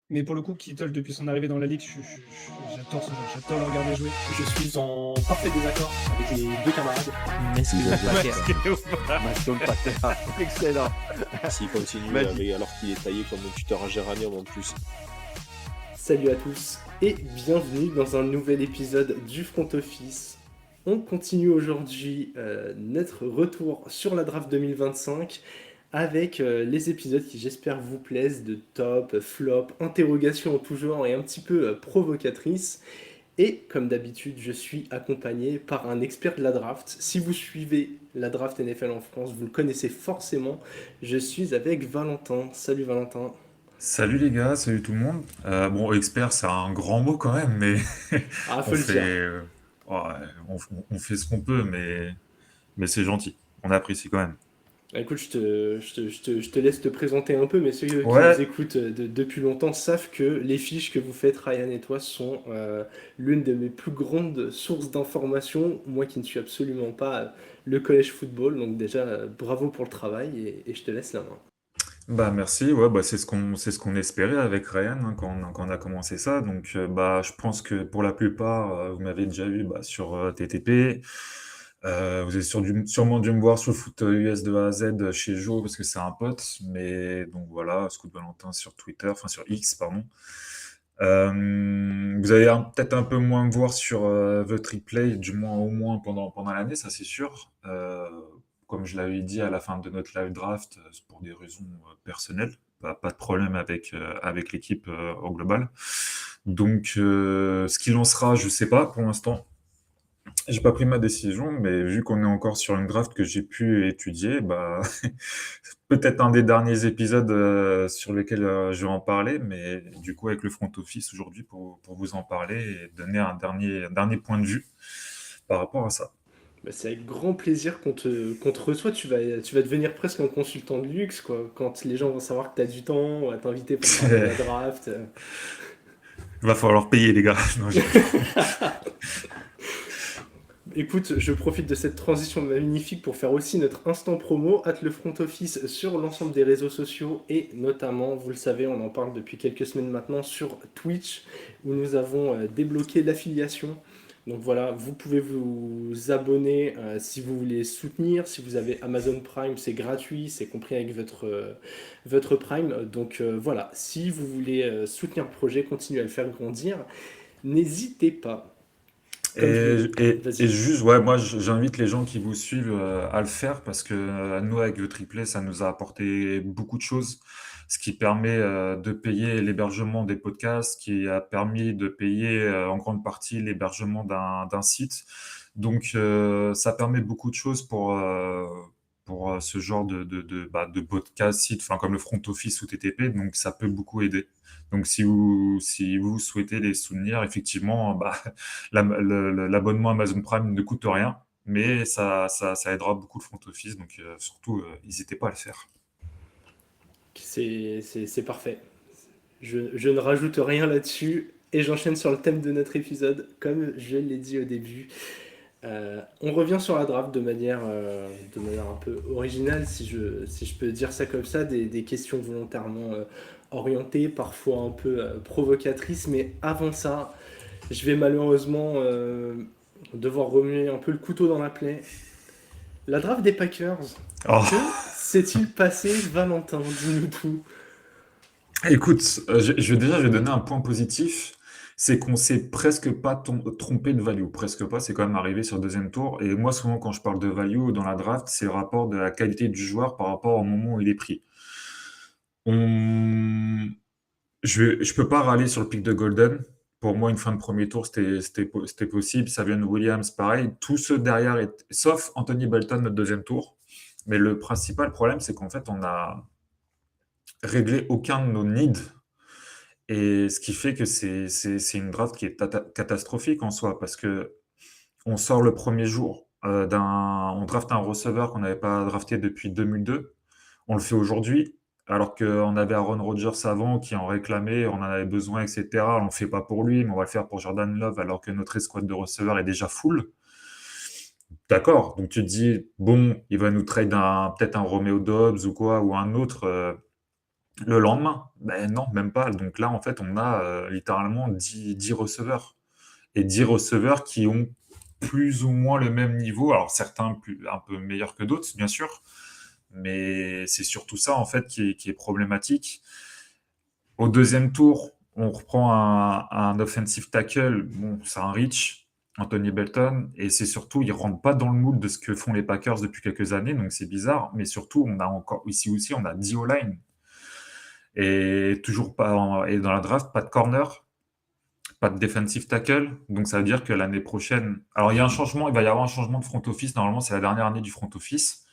Mais pour le coup, Kittle, depuis son arrivée dans la ligue, j'adore ce joueur, j'adore le regarder jouer. Je suis en parfait désaccord avec les deux camarades. Masque Ouais, Pater. Maston Pater. Excellent. S'il continue Magique. alors qu'il est taillé comme un tuteur en géranium en plus. Salut à tous et bienvenue dans un nouvel épisode du Front Office. On continue aujourd'hui notre retour sur la draft 2025 avec les épisodes qui j'espère vous plaisent, de top, flop, interrogations en tout genre et un petit peu provocatrices. Et comme d'habitude, je suis accompagné par un expert de la draft. Si vous suivez la draft NFL en France, vous le connaissez forcément. Je suis avec Valentin. Salut Valentin. Salut les gars, salut tout le monde. Bon, expert, c'est un grand mot quand même, mais Ah, on faut le fait, dire. ouais, on fait ce qu'on peut, mais c'est gentil. On apprécie quand même. Écoute, je te laisse te présenter un peu, mais ceux qui nous Ouais, écoutent depuis longtemps savent que les fiches que vous faites, Ryan et toi, sont l'une de mes plus grandes sources d'informations, moi qui ne suis absolument pas le collège football. Donc déjà, bravo pour le travail et je te laisse la main. bah merci. Ouais, bah c'est ce qu'on espérait avec Ryan hein, quand on a commencé ça. Donc bah je pense que pour la plupart, vous m'avez déjà vu bah, sur TTP. Vous avez sûrement dû me voir sur le foot US de A à Z chez Joe parce que c'est un pote. Mais donc voilà, Scoot Valentin sur Twitter, enfin sur X, pardon. Vous allez peut-être un peu moins me voir sur The Trick Play, du moins au moins pendant l'année, ça c'est sûr. Comme je l'avais dit à la fin de notre live draft, c'est pour des raisons personnelles, pas de problème avec l'équipe au global. Donc ce qu'il en sera, je sais pas pour l'instant. J'ai pas pris ma décision, mais vu qu'on est encore sur une draft que j'ai pu étudier, bah peut-être un des derniers épisodes sur lesquels je vais en parler, mais du coup avec le front office aujourd'hui pour vous en parler et donner un dernier point de vue par rapport à ça. Bah, c'est avec grand plaisir qu'on te reçoit. Tu vas devenir presque un consultant de luxe, quoi. Quand les gens vont savoir que tu as du temps, on va t'inviter pour parler de la draft. Il va falloir payer les gars. Non, Écoute, je profite de cette transition magnifique pour faire aussi notre instant promo, le front office sur l'ensemble des réseaux sociaux et notamment, vous le savez, on en parle depuis quelques semaines maintenant sur Twitch où nous avons débloqué l'affiliation. Donc voilà, vous pouvez vous abonner si vous voulez soutenir. Si vous avez Amazon Prime, c'est gratuit, c'est compris avec votre Prime. Donc voilà, si vous voulez soutenir le projet, continuer à le faire grandir, n'hésitez pas. Comme je Et, l'ai... et Vas-y. juste, ouais, moi j'invite les gens qui vous suivent à le faire parce que nous, avec le triplé, ça nous a apporté beaucoup de choses, ce qui permet de payer l'hébergement des podcasts, qui a permis de payer en grande partie l'hébergement d'un site. Donc ça permet beaucoup de choses pour ce genre de podcast, site, enfin, comme le front office ou TTP, donc ça peut beaucoup aider. Donc si vous souhaitez les soutenir, effectivement, bah, l'abonnement Amazon Prime ne coûte rien, mais ça aidera beaucoup le front office, donc surtout, n'hésitez pas à le faire. C'est parfait. Je ne rajoute rien là-dessus et j'enchaîne sur le thème de notre épisode, comme je l'ai dit au début. On revient sur la draft de manière un peu originale, si je peux dire ça comme ça, des questions volontairement orientées, parfois un peu provocatrices, mais avant ça, je vais malheureusement devoir remuer un peu le couteau dans la plaie. La draft des Packers, que Oh, s'est-il passé, Valentin? Dis-nous tout. écoute, je vais donner un point positif, c'est qu'on s'est presque pas trompé de value, presque pas, c'est quand même arrivé sur le deuxième tour. Et moi, souvent, quand je parle de value dans la draft, c'est le rapport de la qualité du joueur par rapport au moment où il est pris. On, je peux pas râler sur le pic de Golden. Pour moi, une fin de premier tour, c'était possible. Savion Williams, pareil. Tous ceux derrière, sauf Anthony Bolton, notre deuxième tour. Mais le principal problème, c'est qu'en fait, on a réglé aucun de nos needs. Et ce qui fait que c'est une draft qui est catastrophique en soi, parce que on sort le premier jour on draft un receveur qu'on n'avait pas drafté depuis 2002. On le fait aujourd'hui, alors qu'on avait Aaron Rodgers avant qui en réclamait, on en avait besoin, etc. On le fait pas pour lui, mais on va le faire pour Jordan Love, alors que notre escouade de receveurs est déjà full. D'accord, donc tu te dis, bon, il va nous trade peut-être un Romeo Dobbs ou quoi, ou un autre. Le lendemain, ben non, même pas. Donc là, en fait, on a littéralement 10 receveurs. Et 10 receveurs qui ont plus ou moins le même niveau. Alors certains un peu meilleurs que d'autres, bien sûr. Mais c'est surtout ça, en fait, qui est problématique. Au deuxième tour, on reprend un offensive tackle. Bon, c'est un reach, Anthony Belton. Et c'est surtout, il ne rentre pas dans le moule de ce que font les Packers depuis quelques années. Donc c'est bizarre. Mais surtout, on a encore, ici aussi, on a D-O-line. Et toujours pas, et dans la draft, pas de corner, pas de defensive tackle. Donc ça veut dire que l'année prochaine, alors il y a un changement, il va y avoir un changement de front office. Normalement, c'est la dernière année du front office.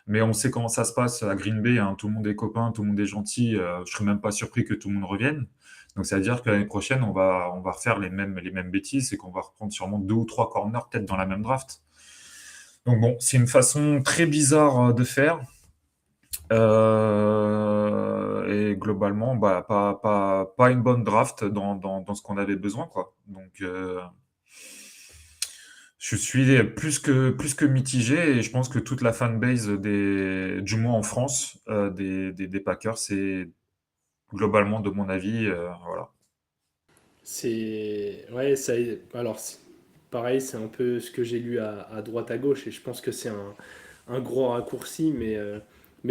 Mais on sait comment ça se passe à Green Bay, hein. Tout le monde est copain, tout le monde est gentil. Je serais même pas surpris que tout le monde revienne. Donc ça veut dire que l'année prochaine, on va refaire les mêmes bêtises et qu'on va reprendre sûrement 2 ou 3 corners peut-être dans la même draft. Donc bon, c'est une façon très bizarre de faire. Et globalement, bah, pas une bonne draft dans ce qu'on avait besoin, quoi. Donc, je suis plus que mitigé et je pense que toute la fanbase du moins en France, des Packers, c'est globalement, de mon avis, voilà. Ouais, alors, pareil, c'est un peu ce que j'ai lu à droite à gauche, et je pense que c'est un gros raccourci, mais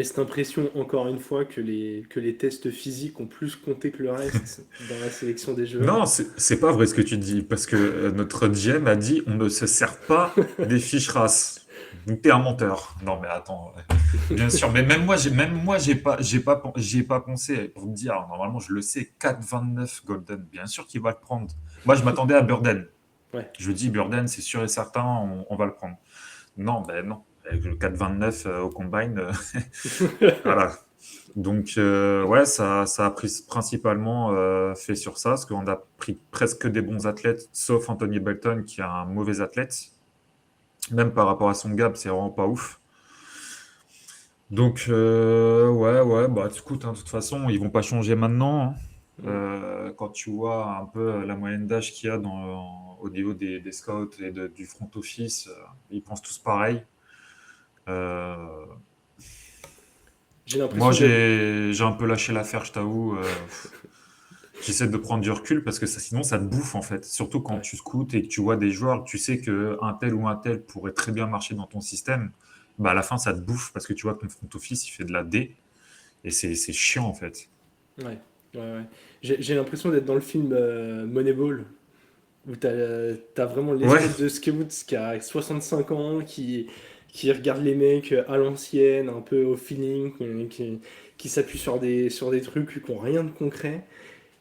cette impression, encore une fois, que les tests physiques ont plus compté que le reste dans la sélection des joueurs. Non, c'est pas vrai ce que tu dis, parce que notre GM a dit on ne se sert pas des fiches races. Donc t'es un menteur. Non mais attends, bien sûr, mais même moi j'y ai pas pensé pour me dire, alors, normalement je le sais, 4,29 Golden, bien sûr qu'il va le prendre. Moi je m'attendais à Burden. Ouais. Je dis Burden, c'est sûr et certain, on va le prendre. Non, ben non. Avec le 4,29 au combine, voilà. Donc, ouais, ça a principalement fait sur ça, parce qu'on a pris presque des bons athlètes, sauf Anthony Belton, qui est un mauvais athlète. Même par rapport à son gap, c'est vraiment pas ouf. Donc, ouais, bah écoute, hein, de toute façon, ils vont pas changer maintenant, hein. Quand tu vois un peu la moyenne d'âge qu'il y a au niveau des scouts et du front office, ils pensent tous pareil. Euh, J'ai Moi, l'impression d'être. j'ai un peu lâché l'affaire, je t'avoue. J'essaie de prendre du recul parce que sinon, ça te bouffe en fait. Surtout quand Ouais. tu scoutes et que tu vois des joueurs, tu sais qu'un tel ou un tel pourrait très bien marcher dans ton système. Bah, à la fin, ça te bouffe parce que tu vois que ton front office, il fait de la D et c'est chiant en fait. Ouais, ouais, ouais. J'ai l'impression d'être dans le film Moneyball, où t'as vraiment Ouais, l'espèce de scout qui a 65 ans, qui regarde les mecs à l'ancienne, un peu au feeling, qui s'appuie sur des trucs qui n'ont rien de concret.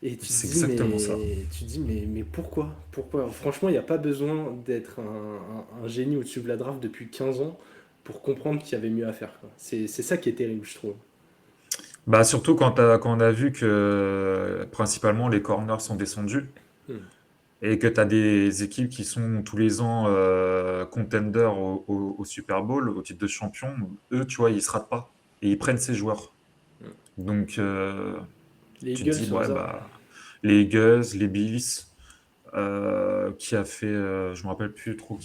Et c'est exactement ça. tu te dis, mais pourquoi? Pourquoi? Franchement, il n'y a pas besoin d'être un génie au-dessus de la draft depuis 15 ans pour comprendre qu'il y avait mieux à faire, quoi. C'est ça qui est terrible, je trouve. Bah, surtout quand on a vu que principalement les corners sont descendus Hmm. et que tu as des équipes qui sont tous les ans contenders au Super Bowl, au titre de champion, eux, tu vois, ils se ratent pas et ils prennent ces joueurs. Hmm. Donc, Les tu te Eagles, dis, sur ouais, hasard. bah, les Eagles, les Bills, qui a fait, je me rappelle plus trop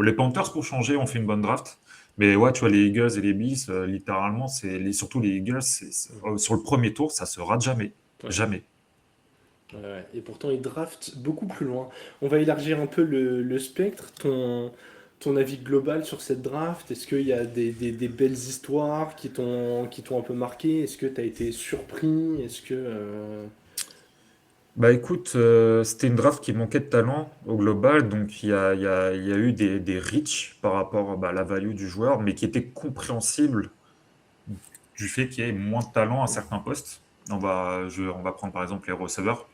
les Panthers pour changer ont fait une bonne draft. Mais ouais, tu vois, les Eagles et les Bills, littéralement, surtout les Eagles, sur le premier tour, ça se rate jamais. Ouais. Jamais. Ouais, ouais. Et pourtant, ils draftent beaucoup plus loin. On va élargir un peu le spectre. Ton avis global sur cette draft, est-ce qu'il y a des belles histoires qui t'ont un peu marqué? Est-ce que tu as été surpris? Est-ce que... Bah écoute, c'était une draft qui manquait de talent au global, donc il y a eu des reach par rapport bah, à la value du joueur, mais qui était compréhensible du fait qu'il y ait moins de talent à certains postes. On va prendre par exemple les receveurs.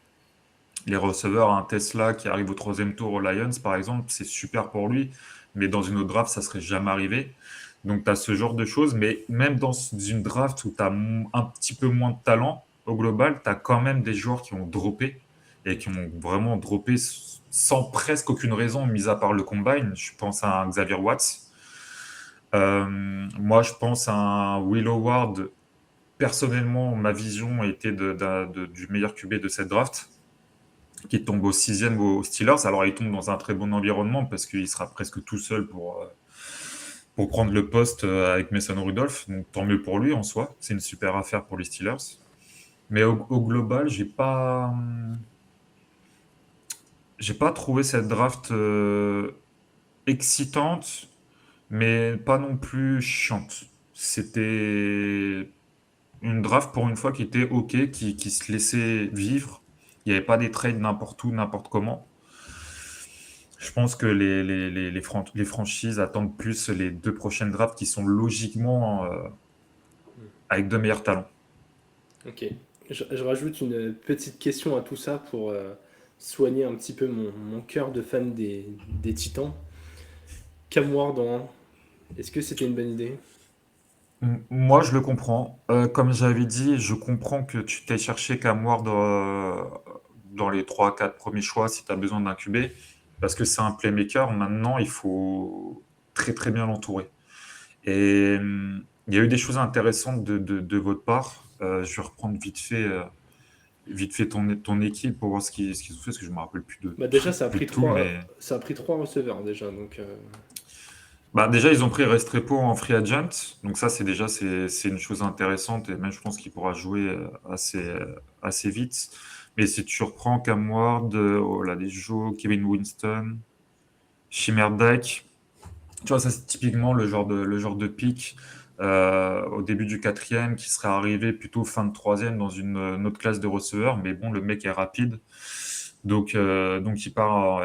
Les receveurs, un Tesla qui arrive au troisième tour aux Lions, par exemple, c'est super pour lui, mais dans une autre draft, ça serait jamais arrivé. Donc, tu as ce genre de choses, mais même dans une draft où tu as un petit peu moins de talent, au global, tu as quand même des joueurs qui ont droppé et qui ont vraiment droppé sans presque aucune raison, mis à part le combine. Je pense à un Xavier Watts. Moi, je pense à un Will Howard. Personnellement, ma vision était du meilleur QB de cette draft qui tombe au sixième aux Steelers. Alors, il tombe dans un très bon environnement parce qu'il sera presque tout seul pour pour prendre le poste avec Mason Rudolph. Donc, tant mieux pour lui en soi. C'est une super affaire pour les Steelers. Mais au global, j'ai pas trouvé cette draft excitante, mais pas non plus chiante. C'était une draft pour une fois qui était OK, qui se laissait vivre. Il n'y avait pas des trades n'importe où, n'importe comment. Je pense que les franchises attendent plus les 2 prochaines drafts qui sont logiquement avec de meilleurs talents. Ok. Je rajoute une petite question à tout ça pour soigner un petit peu mon cœur de fan des Titans. Cam Ward en 1, est-ce que c'était une bonne idée? Moi, je le comprends. Comme j'avais dit, je comprends que tu t'es cherché Cam Ward dans les 3-4 premiers choix si tu as besoin d'un QB, parce que c'est un playmaker. Maintenant, il faut très très bien l'entourer. Et il y a eu des choses intéressantes de votre part. Je vais reprendre vite fait ton équipe pour voir ce qu'ils ont fait, parce que je ne me rappelle plus de, Bah déjà, ça a plus pris de tout. trois, Mais ça a pris 3 receveurs déjà, donc bah, déjà, ils ont pris Restrepo en free agent. Donc ça, c'est une chose intéressante. Et même, je pense qu'il pourra jouer assez vite. Mais si tu reprends Cam Ward, oh là, les Joe, Kevin Winston, Schimmerdyk, tu vois, ça, c'est typiquement le genre de pick au début du 4e qui serait arrivé plutôt fin de 3e dans une autre classe de receveurs. Mais bon, le mec est rapide. Donc il part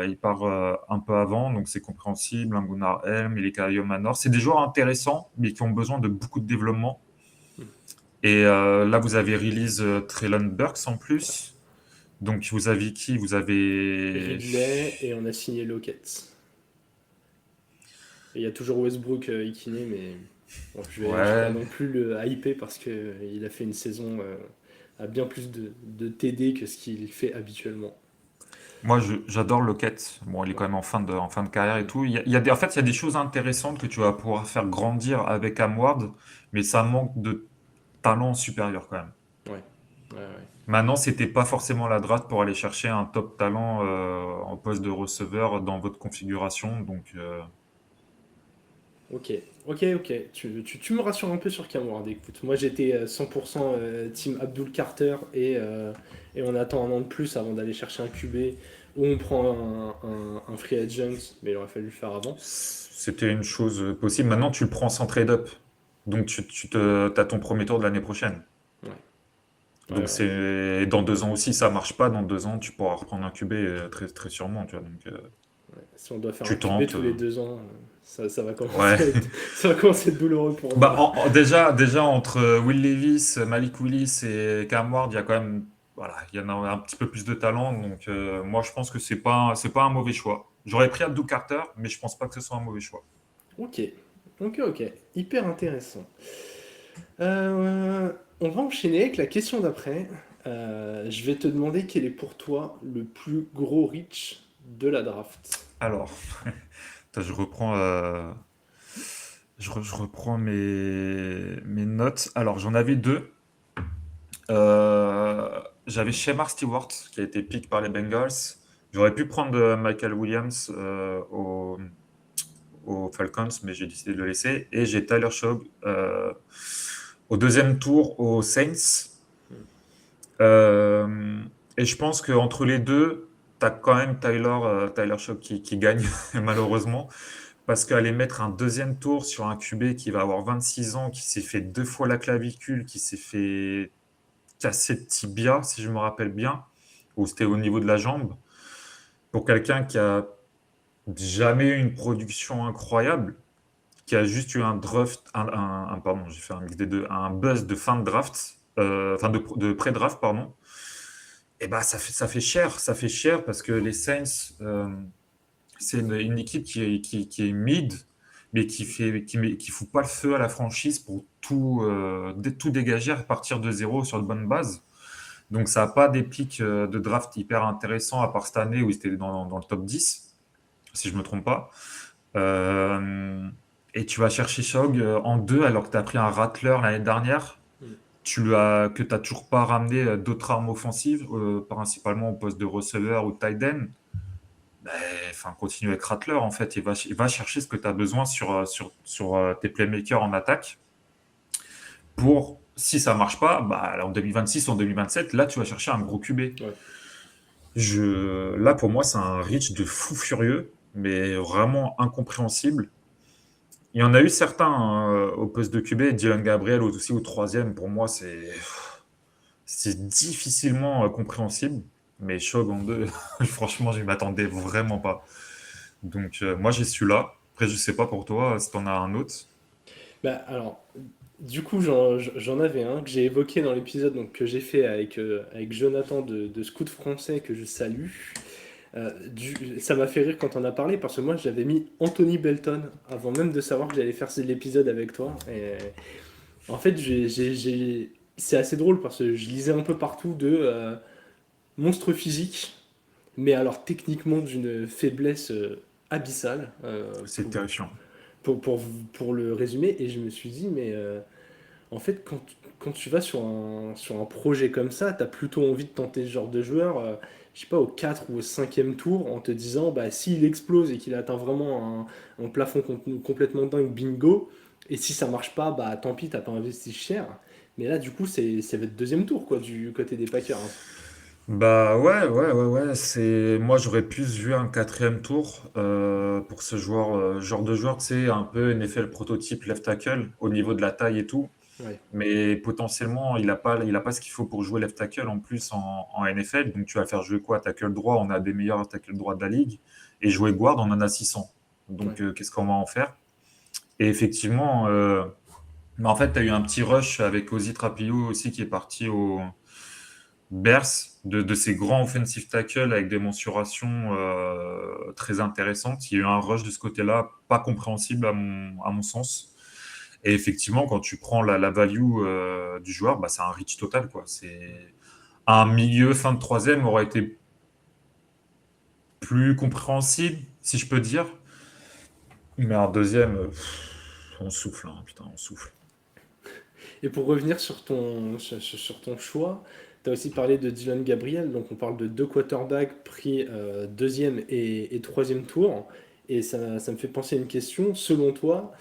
un peu avant, donc c'est compréhensible. Un Gunnar Helm, Ilika Manor, c'est des joueurs intéressants, mais qui ont besoin de beaucoup de développement. Et là, vous avez release Treylon Burks en plus. Donc vous avez qui? Vous avez Ridley et on a signé Lockett. Et il y a toujours Westbrook Ikiné, mais bon, je vais pas ouais. non plus le hyper parce qu'il a fait une saison à bien plus de TD que ce qu'il fait habituellement. Moi, j'adore Lockett. Bon, il est quand même en fin de carrière et tout. En fait, il y a des choses intéressantes que tu vas pouvoir faire grandir avec Cam Ward, mais ça manque de talent supérieur quand même. Ouais. Maintenant, c'était pas forcément la draft pour aller chercher un top talent en poste de receveur dans votre configuration. Donc, Ok. Tu me rassures un peu sur Cam Ward. Écoute, moi j'étais 100% team Abdul Carter et on attend un an de plus avant d'aller chercher un QB ou on prend un free agent, mais il aurait fallu le faire avant. c'était une chose possible. Maintenant, tu le prends sans trade-up. Donc, t'as ton premier tour de l'année prochaine. Ouais. Donc, Ouais. dans 2 ans aussi, ça marche pas. Dans 2 ans, tu pourras reprendre un QB très, très sûrement. Tu vois. Donc, Si on doit faire un tu QB tentes. tous les 2 ans, ça va commencer Ouais. ça va commencer à être douloureux pour nous. Bah, déjà, entre Will Levis, Malik Willis et Cam Ward, il y a quand même, voilà, il y en a un petit peu plus de talent. Donc, moi, je pense que c'est pas un mauvais choix. J'aurais pris Abdou Carter, mais je pense pas que ce soit un mauvais choix. Ok. Hyper intéressant. On va enchaîner avec la question d'après. Je vais te demander quel est pour toi le plus gros reach de la draft. Alors, attends, je reprends mes notes. Alors, j'en avais 2. J'avais Shemar Stewart, qui a été pick par les Bengals. J'aurais pu prendre Michael Williams aux Falcons, mais j'ai décidé de le laisser. Et j'ai Tyler Shaw au 2e tour aux Saints. Et je pense qu'entre les deux, tu as quand même Tyler Shaw qui gagne, malheureusement. Parce qu'aller mettre un 2e tour sur un QB qui va avoir 26 ans, qui s'est fait 2 fois la clavicule, qui s'est fait casser le tibia, si je me rappelle bien, ou c'était au niveau de la jambe, pour quelqu'un qui a jamais eu une production incroyable, qui a juste eu un draft, pardon, j'ai fait un mix des deux, un buzz de fin de draft, enfin de pré-draft, pardon. Et bah ça fait cher parce que les Saints, c'est une équipe qui est mid, mais qui fout pas le feu à la franchise pour tout dégager à partir de zéro sur de bonnes bases. Donc ça n'a pas des pics de draft hyper intéressants, à part cette année où ils étaient dans le top 10, si je ne me trompe pas. Et tu vas chercher Shog en 2 alors que tu as pris un Rattler l'année dernière, que tu n'as toujours pas ramené d'autres armes offensives, principalement au poste de receveur ou tight end. ben, enfin, continue avec Rattler, en fait. Il va chercher ce que tu as besoin sur tes playmakers en attaque pour, si ça marche pas, bah, en 2026 ou en 2027, là, tu vas chercher un gros QB. Ouais. Là, pour moi, c'est un reach de fou furieux, mais vraiment incompréhensible. Il y en a eu certains au poste de QB, Dylan Gabriel aussi au troisième. Pour moi, c'est difficilement compréhensible. Mais Shog en deux, franchement, je ne m'attendais vraiment pas. Donc, moi, j'ai celui-là. Après, je sais pas pour toi si tu en as un autre. Bah, alors, du coup, j'en avais un que j'ai évoqué dans l'épisode donc, que j'ai fait avec Jonathan de Scout Français, que je salue. Ça m'a fait rire quand on a parlé parce que moi j'avais mis Anthony Belton avant même de savoir que j'allais faire l'épisode avec toi. Et en fait, c'est assez drôle parce que je lisais un peu partout de monstre physique, mais alors techniquement d'une faiblesse abyssale, C'est terrifiant. pour, pour, pour le résumer. Et je me suis dit, mais en fait, quand tu vas sur un projet comme ça, tu as plutôt envie de tenter ce genre de joueur, je sais pas, au 4 ou au 5e tour, en te disant, bah, s'il explose et qu'il atteint vraiment un plafond complètement dingue, bingo. Et si ça marche pas, bah tant pis, t'as pas investi cher. Mais là, du coup, c'est votre deuxième tour, quoi, du côté des Packers, hein. Bah ouais, ouais, ouais, ouais. Moi, j'aurais plus vu un quatrième tour pour ce joueur, genre de joueur, tu sais, un peu NFL prototype left tackle au niveau de la taille et tout. Ouais. Mais potentiellement, il a pas ce qu'il faut pour jouer left tackle en plus en NFL. Donc tu vas faire jouer quoi? Tackle droit, on a des meilleurs tackle droits de la ligue. Et jouer guard, on en a 600. Donc Ouais. qu'est-ce qu'on va en faire? Et effectivement, mais en fait, tu as eu un petit rush avec Ozzy Trapillo aussi qui est parti au Bears, de ces grands offensive tackles avec des mensurations très intéressantes. Il y a eu un rush de ce côté-là, pas compréhensible à mon sens. Et effectivement, quand tu prends la value du joueur, bah, c'est un reach total, quoi. C'est un milieu fin de troisième aurait été plus compréhensible, si je peux dire. Mais un deuxième, on souffle, hein, putain, on souffle. Et pour revenir sur ton choix, tu as aussi parlé de Dylan Gabriel, donc on parle de deux quarterbacks pris deuxième et troisième tour. Et ça me fait penser à une question. Selon toi,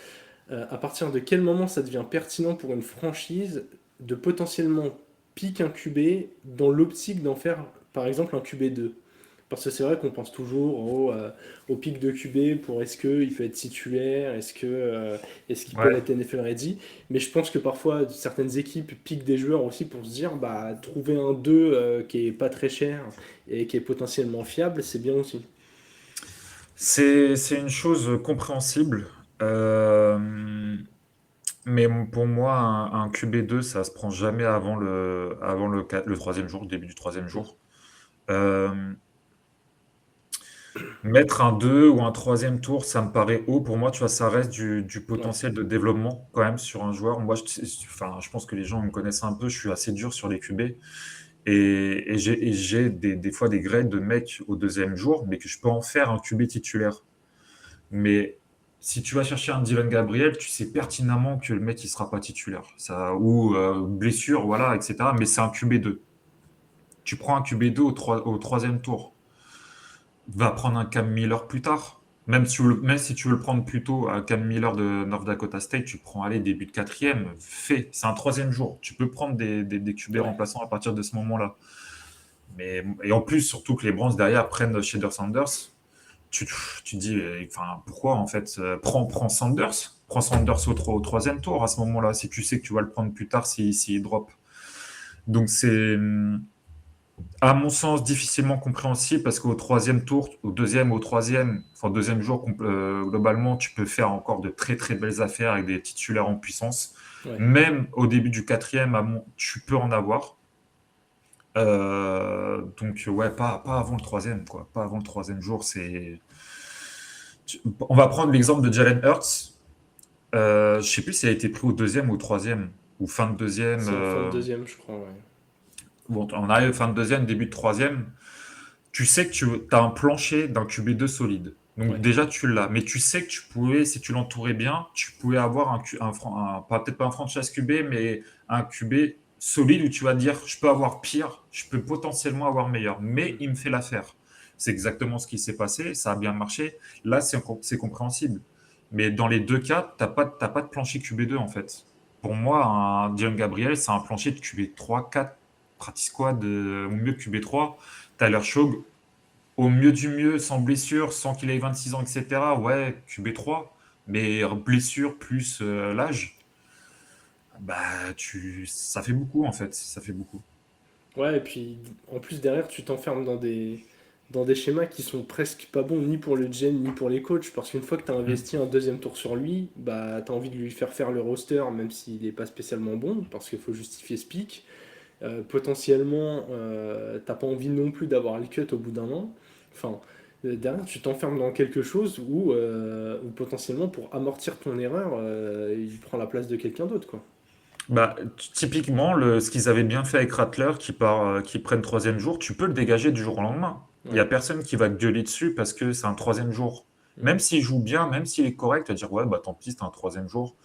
à partir de quel moment ça devient pertinent pour une franchise de potentiellement pick un QB dans l'optique d'en faire par exemple un QB2? Parce que c'est vrai qu'on pense toujours au pic de QB pour est-ce qu'il peut être titulaire, est-ce qu'il peut Ouais. être NFL ready. Mais je pense que parfois certaines équipes piquent des joueurs aussi pour se dire bah trouver un 2 qui est pas très cher et qui est potentiellement fiable, c'est bien aussi. C'est une chose compréhensible. Euh, mais pour moi, un QB2, ça se prend jamais avant le troisième jour, le début du troisième jour. Euh, Mettre un 2 ou un troisième tour, ça me paraît haut. Pour moi, tu vois, ça reste du Ouais, potentiel de développement quand même sur un joueur. Moi, enfin, je pense que les gens me connaissent un peu. Je suis assez dur sur les QB. Et j'ai des fois des grades de mecs au deuxième jour, mais que je peux en faire un QB titulaire. Mais si tu vas chercher un Dylan Gabriel, tu sais pertinemment que le mec, il sera pas titulaire. Ou blessure, voilà, etc. Mais c'est un QB2. Tu prends un QB2 au troisième tour. Va prendre un Cam Miller plus tard. Même si tu veux le prendre plus tôt, un Cam Miller de North Dakota State, tu prends aller début de quatrième. Fait, c'est un troisième jour. Tu peux prendre des QB ouais. remplaçants à partir de ce moment-là. Et en plus, surtout que les Browns derrière prennent Shader Sanders, tu, tu dis, enfin, pourquoi en fait prends Sanders. Prends Sanders au troisième tour à ce moment-là, si tu sais que tu vas le prendre plus tard s'il drop. Donc c'est, à mon sens, difficilement compréhensible parce qu'au troisième tour, au deuxième, au troisième, enfin deuxième jour, globalement, tu peux faire encore de très très belles affaires avec des titulaires en puissance. Ouais. Même au début du quatrième, tu peux en avoir. Donc ouais, pas avant le troisième, quoi. Pas avant le troisième jour. On va prendre l'exemple de Jalen Hurts. Je sais plus s'il a été pris au deuxième ou au troisième, ou fin de deuxième. C'est en fin de deuxième, je crois, ouais. Bon, on arrive fin de deuxième, début de troisième. Tu sais que tu as un plancher d'un QB2 solide. Donc Ouais. déjà, tu l'as. Mais tu sais que tu pouvais, si tu l'entourais bien, tu pouvais avoir peut-être pas un franchise QB, mais un QB solide où tu vas dire, je peux avoir pire, je peux potentiellement avoir meilleur. Mais Mm. il me fait l'affaire. C'est exactement ce qui s'est passé, ça a bien marché. Là, c'est compréhensible. Mais dans les deux cas, t'as pas de plancher QB2 en fait. Pour moi, un Dylan Gabriel, c'est un plancher de QB3, 4, practice squad, au mieux QB3. Tyler Shaw, au mieux du mieux, sans blessure, sans qu'il ait 26 ans, etc. Ouais, QB3. Mais blessure plus l'âge, bah, ça fait beaucoup en fait. Ça fait beaucoup. Ouais, et puis en plus derrière, tu t'enfermes dans des schémas qui sont presque pas bons ni pour le GM ni pour les coachs, parce qu'une fois que tu as Mm. investi un deuxième tour sur lui, bah tu as envie de lui faire le roster, même s'il n'est pas spécialement bon, parce qu'il faut justifier ce pic. Potentiellement, t'as pas envie non plus d'avoir le cut au bout d'un an. Enfin, derrière, tu t'enfermes dans quelque chose où potentiellement, pour amortir ton erreur, il prend la place de quelqu'un d'autre, quoi. Bah, typiquement, ce qu'ils avaient bien fait avec Rattler, qui prennent troisième jour, tu peux le dégager du jour au lendemain. Il y a Ouais. personne qui va te gueuler dessus parce que c'est un troisième jour. Mm. Même s'il joue bien, même s'il est correct, tu vas dire ouais, bah tant pis, c'est un troisième jour.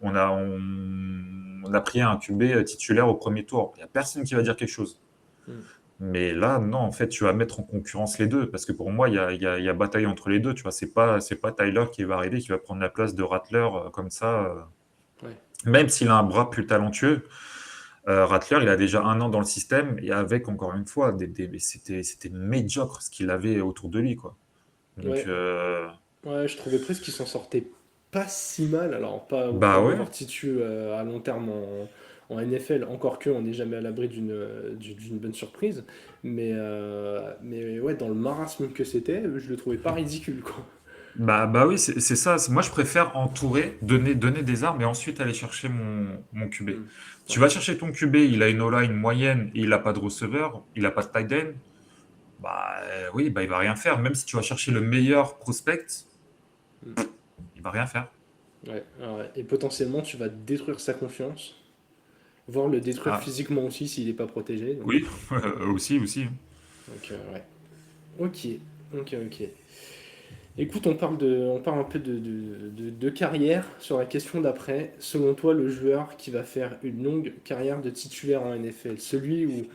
On a pris un QB titulaire au premier tour. Il y a personne qui va dire quelque chose. Mm. Mais là, non, en fait, tu vas mettre en concurrence les deux. Parce que pour moi, il y a bataille entre les deux. Tu vois, c'est pas Tyler qui va arriver, qui va prendre la place de Rattler comme ça. Ouais. Même s'il a un bras plus talentueux, Rattler, il a déjà un an dans le système et avec, encore une fois, c'était médiocre ce qu'il avait autour de lui, quoi. Donc, Ouais. Ouais, je trouvais presque qu'il s'en sortait pas si mal. Alors, pas au bah point ouais. d'avoir Titu à long terme en NFL, encore que on n'est jamais à l'abri d'une bonne surprise. Mais ouais, dans le marasme que c'était, je le trouvais pas ridicule, quoi. Bah oui, c'est ça. Moi, je préfère entourer, donner des armes et ensuite aller chercher mon QB. Hmm. Tu Ouais. vas chercher ton QB, il a une O-line moyenne et il n'a pas de receveur, il n'a pas de tight end. Bah oui, bah il va rien faire. Même si tu vas chercher le meilleur prospect, Hmm. il va rien faire. Ouais, ouais. Et potentiellement, tu vas détruire sa confiance, voire le détruire Ah physiquement aussi s'il n'est pas protégé. oui, aussi. Ouais. Ok, ok. Écoute, on parle un peu de carrière sur la question d'après. Selon toi, le joueur qui va faire une longue carrière de titulaire en NFL, celui où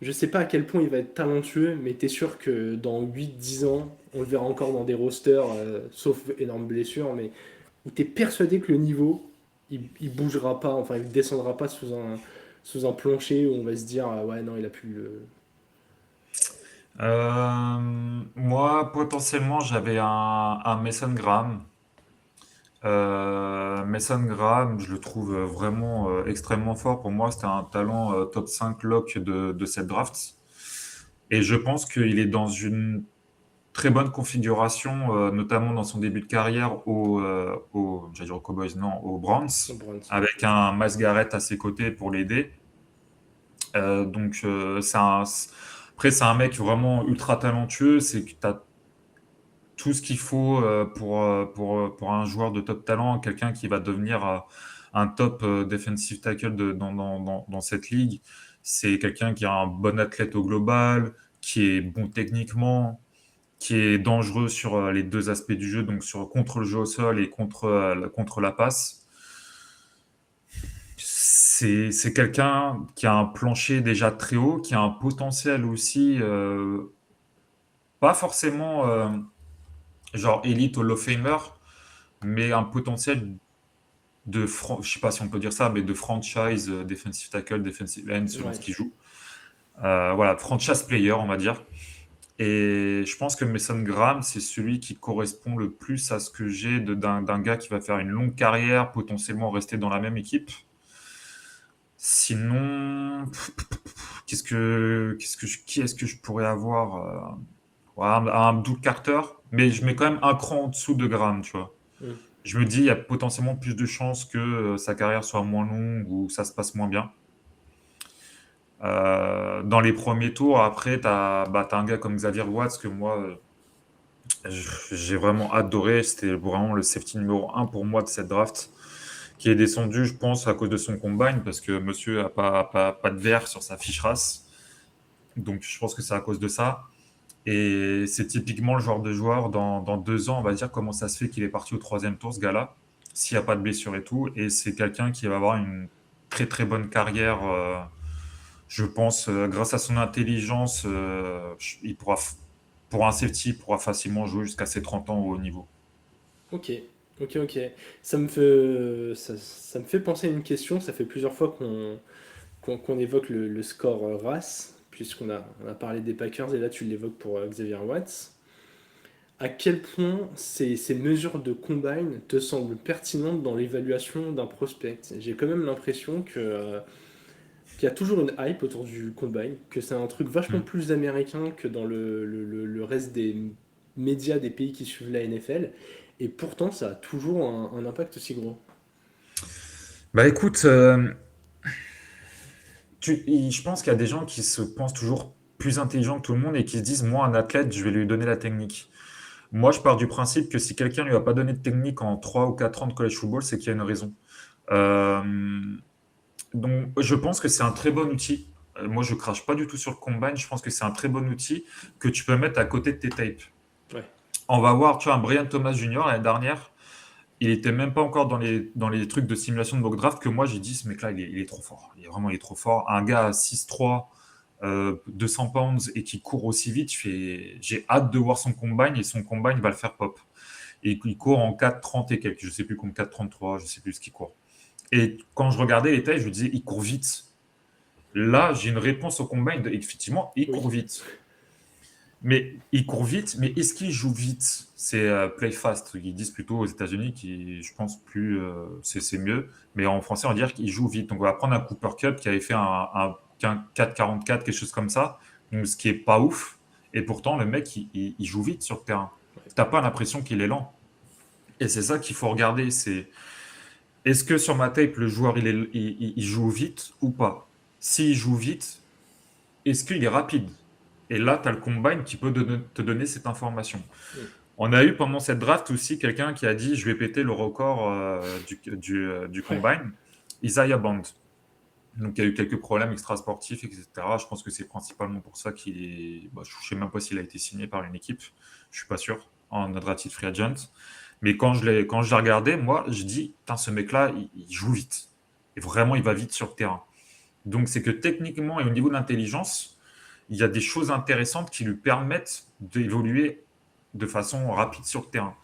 je sais pas à quel point il va être talentueux, mais tu es sûr que dans 8 10 ans, on le verra encore dans des rosters, sauf énorme blessure, mais où tu es persuadé que le niveau, il bougera pas, enfin il descendra pas sous un plancher où on va se dire, ah ouais, non, il a plus le. Moi, potentiellement, j'avais un Mason Graham. Mason Graham, je le trouve vraiment extrêmement fort. Pour moi, c'était un talent top 5 lock de cette draft. Et je pense qu'il est dans une très bonne configuration, notamment dans son début de carrière j'allais dire aux Cowboys, non, aux Browns, Browns, ouais. avec un Myles Garrett à ses côtés pour l'aider. Donc, après, c'est un mec vraiment ultra talentueux. C'est que tu as tout ce qu'il faut pour un joueur de top talent, quelqu'un qui va devenir un top defensive tackle dans cette ligue. C'est quelqu'un qui a un bon athlète au global, qui est bon techniquement, qui est dangereux sur les deux aspects du jeu, donc contre le jeu au sol et contre la passe. C'est quelqu'un qui a un plancher déjà très haut, qui a un potentiel aussi, pas forcément genre élite Hall of Famer, mais un potentiel je sais pas si on peut dire ça, mais de franchise defensive tackle, defensive end, selon ce Ouais. qu'il joue. Voilà, franchise player, on va dire. Et je pense que Mason Graham, c'est celui qui correspond le plus à ce que j'ai d'un gars qui va faire une longue carrière, potentiellement rester dans la même équipe. Sinon, qui est-ce que je pourrais avoir ouais, un Abdul Carter, mais je mets quand même un cran en dessous de Graham, tu vois. Mm. Je me dis, il y a potentiellement plus de chances que sa carrière soit moins longue ou ça se passe moins bien. Dans les premiers tours, après, t'as un gars comme Xavier Watts que moi, j'ai vraiment adoré. C'était vraiment le safety numéro 1 pour moi de cette draft, qui est descendu, je pense, à cause de son combine, parce que monsieur a pas de vert sur sa fiche race. Donc, je pense que c'est à cause de ça. Et c'est typiquement le genre de joueur, dans 2 ans, on va dire comment ça se fait qu'il est parti au troisième tour, ce gars-là, s'il n'y a pas de blessure et tout. Et c'est quelqu'un qui va avoir une très très bonne carrière, je pense, grâce à son intelligence, il pourra pour un safety, pourra facilement jouer jusqu'à ses 30 ans au haut niveau. Ok, ok. Ça me fait penser à une question. Ça fait plusieurs fois qu'on évoque le score RAS, puisqu'on a parlé des Packers, et là tu l'évoques pour Xavier Watts. À quel point ces mesures de combine te semblent pertinentes dans l'évaluation d'un prospect? J'ai quand même l'impression qu'il y a toujours une hype autour du combine, que c'est un truc vachement Mm. plus américain que dans le reste des médias des pays qui suivent la NFL, et pourtant ça a toujours un impact aussi gros. Bah écoute, je pense qu'il y a des gens qui se pensent toujours plus intelligents que tout le monde et qui se disent, moi, un athlète, je vais lui donner la technique. Moi, je pars du principe que si quelqu'un lui a pas donné de technique en 3 ou 4 ans de college football, c'est qu'il y a une raison. Euh, donc, je pense que c'est un très bon outil. Moi, je crache pas du tout sur le combine. Je pense que c'est un très bon outil que tu peux mettre à côté de tes tapes. Ouais. On va voir, tu vois, un Brian Thomas Jr. l'année dernière, il était même pas encore dans les trucs de simulation de mock draft que moi j'ai dit, ce mec-là, il est trop fort. Il est trop fort. Un gars à 6'3", 200 pounds et qui court aussi vite, j'ai hâte de voir son combine et son combine va le faire pop. Et il court en 4'30 et quelques, je sais plus combien, 4'33, je sais plus ce qu'il court. Et quand je regardais les tailles, je me disais, il court vite. Là, j'ai une réponse au combine. Effectivement, il Oui. court vite. Mais il court vite, mais est-ce qu'il joue vite? C'est play fast, ils disent plutôt aux États-Unis, qui, je pense, plus c'est mieux. Mais en français, on va dire qu'il joue vite. Donc, on va prendre un Cooper Cup qui avait fait un 4,44, quelque chose comme ça, donc, ce qui est pas ouf. Et pourtant, le mec, il joue vite sur le terrain. T'as pas l'impression qu'il est lent. Et c'est ça qu'il faut regarder. C'est est-ce que sur ma tape, le joueur, il joue vite ou pas? S'il joue vite, est-ce qu'il est rapide? Et là, tu as le combine qui peut te donner cette information. Mm. On a eu pendant cette draft aussi quelqu'un qui a dit je vais péter le record du combine, Isaiah Bond. Donc il y a eu quelques problèmes extrasportifs, etc. Je pense que c'est principalement pour ça qu'il est. Bah, je ne sais même pas s'il a été signé par une équipe, je ne suis pas sûr, en undrafted free agent. Mais quand je l'ai regardé, moi, je dis putain, ce mec-là, il joue vite. Et vraiment, il va vite sur le terrain. Donc c'est que techniquement et au niveau de l'intelligence, il y a des choses intéressantes qui lui permettent d'évoluer de façon rapide sur le terrain.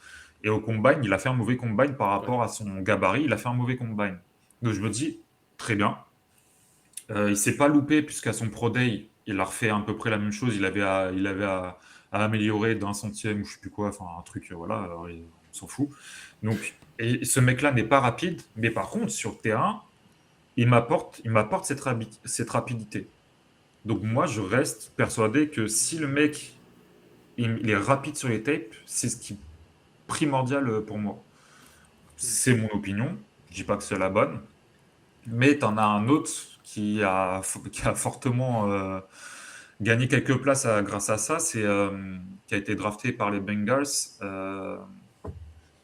Et au combine, il a fait un mauvais combine par rapport à son gabarit, il a fait un mauvais combine. Donc je me dis, très bien. Il ne s'est pas loupé puisqu'à son Pro Day, il a refait à peu près la même chose. Il avait à améliorer d'un centième ou je ne sais plus quoi, enfin un truc, voilà, alors, on s'en fout. Donc, et ce mec-là n'est pas rapide, mais par contre, sur le terrain, il m'apporte cette rapidité. Donc moi, je reste persuadé que si le mec, il est rapide sur les tapes, c'est ce qui est primordial pour moi. C'est mon opinion. Je dis pas que c'est la bonne. Mais tu en as un autre qui a fortement gagné quelques places grâce à ça. C'est qui a été drafté par les Bengals.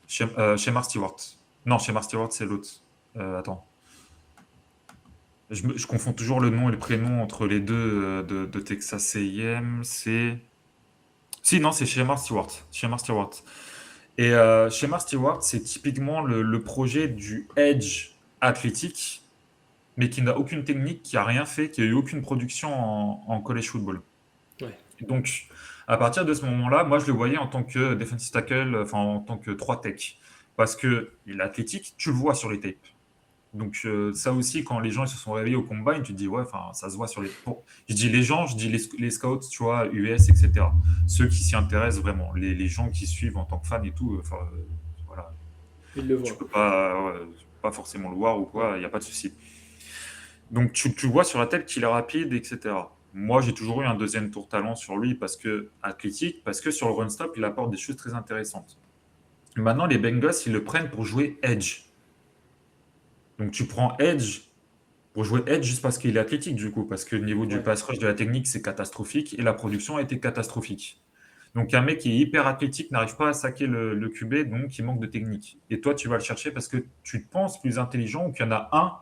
Shemar Stewart. Non, Shemar Stewart, c'est l'autre. Attends. Je confonds toujours le nom et le prénom entre les deux de Texas A&M. Si, non, c'est Shemar Stewart. Shemar Stewart. Et Shemar Stewart, c'est typiquement le projet du edge athlétique, mais qui n'a aucune technique, qui a rien fait, qui a eu aucune production en college football. Ouais. Donc, à partir de ce moment-là, moi, je le voyais en tant que defensive tackle, enfin en tant que 3 tech. Parce que il est athlétique, tu le vois sur les tapes. Donc ça aussi, quand les gens ils se sont réveillés au combine, tu te dis ouais, enfin ça se voit sur les. Je dis les gens, je dis les scouts, tu vois, US, etc. Ceux qui s'y intéressent vraiment, les gens qui suivent en tant que fans et tout, enfin voilà, Il le tu voit. peux pas forcément le voir ou quoi, il n'y a pas de souci. Donc tu vois sur la tête qu'il est rapide, etc. Moi j'ai toujours eu un deuxième tour talent sur lui parce que athlétique, parce que sur le run stop il apporte des choses très intéressantes. Maintenant les Bengals ils le prennent pour jouer edge. Donc tu prends edge pour jouer edge juste parce qu'il est athlétique du coup, parce que le niveau du Ouais. pass rush de la technique c'est catastrophique et la production a été catastrophique. Donc un mec qui est hyper athlétique n'arrive pas à saquer le QB, donc il manque de technique. Et toi tu vas le chercher parce que tu te penses plus intelligent ou qu'il y en a un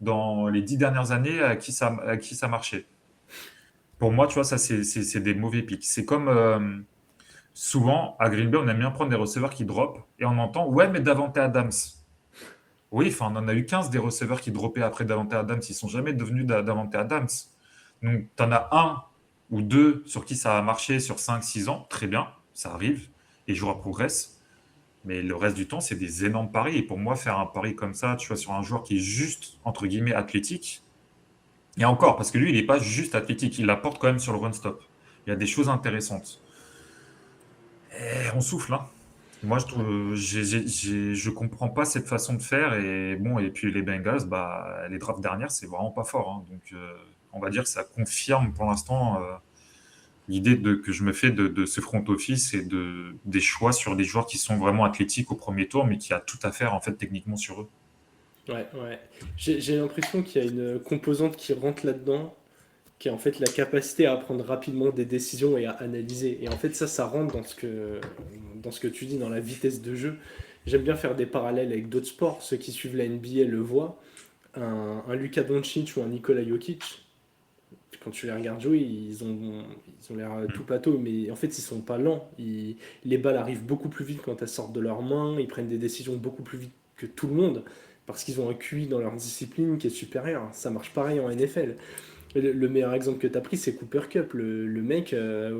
dans les 10 dernières années à qui ça marchait. Pour moi, tu vois, ça c'est des mauvais pics. C'est comme souvent à Green Bay, on aime bien prendre des receveurs qui drop et on entend ouais mais Davante Adams. Oui, enfin, on en a eu 15 des receveurs qui droppaient après Davante Adams. Ils ne sont jamais devenus Davante Adams. Donc, tu en as un ou deux sur qui ça a marché sur 5, 6 ans, très bien, ça arrive, les joueurs progressent. Mais le reste du temps, c'est des énormes paris. Et pour moi, faire un pari comme ça, tu vois, sur un joueur qui est juste, entre guillemets, athlétique, et encore, parce que lui, il n'est pas juste athlétique, il apporte quand même sur le run-stop. Il y a des choses intéressantes. Et on souffle, hein. Moi, je Ouais. trouve, je comprends pas cette façon de faire. Et bon, et puis les Bengals, bah, les drafts dernières, c'est vraiment pas fort, hein. Donc, on va dire que ça confirme pour l'instant l'idée que je me fais de ce front office et des choix sur des joueurs qui sont vraiment athlétiques au premier tour, mais qui a tout à faire en fait techniquement sur eux. Ouais, ouais. J'ai l'impression qu'il y a une composante qui rentre là-dedans, qui est en fait la capacité à prendre rapidement des décisions et à analyser. Et en fait, ça rentre dans ce que tu dis, dans la vitesse de jeu. J'aime bien faire des parallèles avec d'autres sports. Ceux qui suivent la NBA le voient. Un Luka Doncic ou un Nikola Jokic, quand tu les regardes jouer, ils ont l'air tout plateau, mais en fait, ils sont pas lents. Les balles arrivent beaucoup plus vite quand elles sortent de leurs mains. Ils prennent des décisions beaucoup plus vite que tout le monde parce qu'ils ont un QI dans leur discipline qui est supérieur. Ça marche pareil en NFL. Le meilleur exemple que tu as pris, c'est Cooper Cup. Le mec,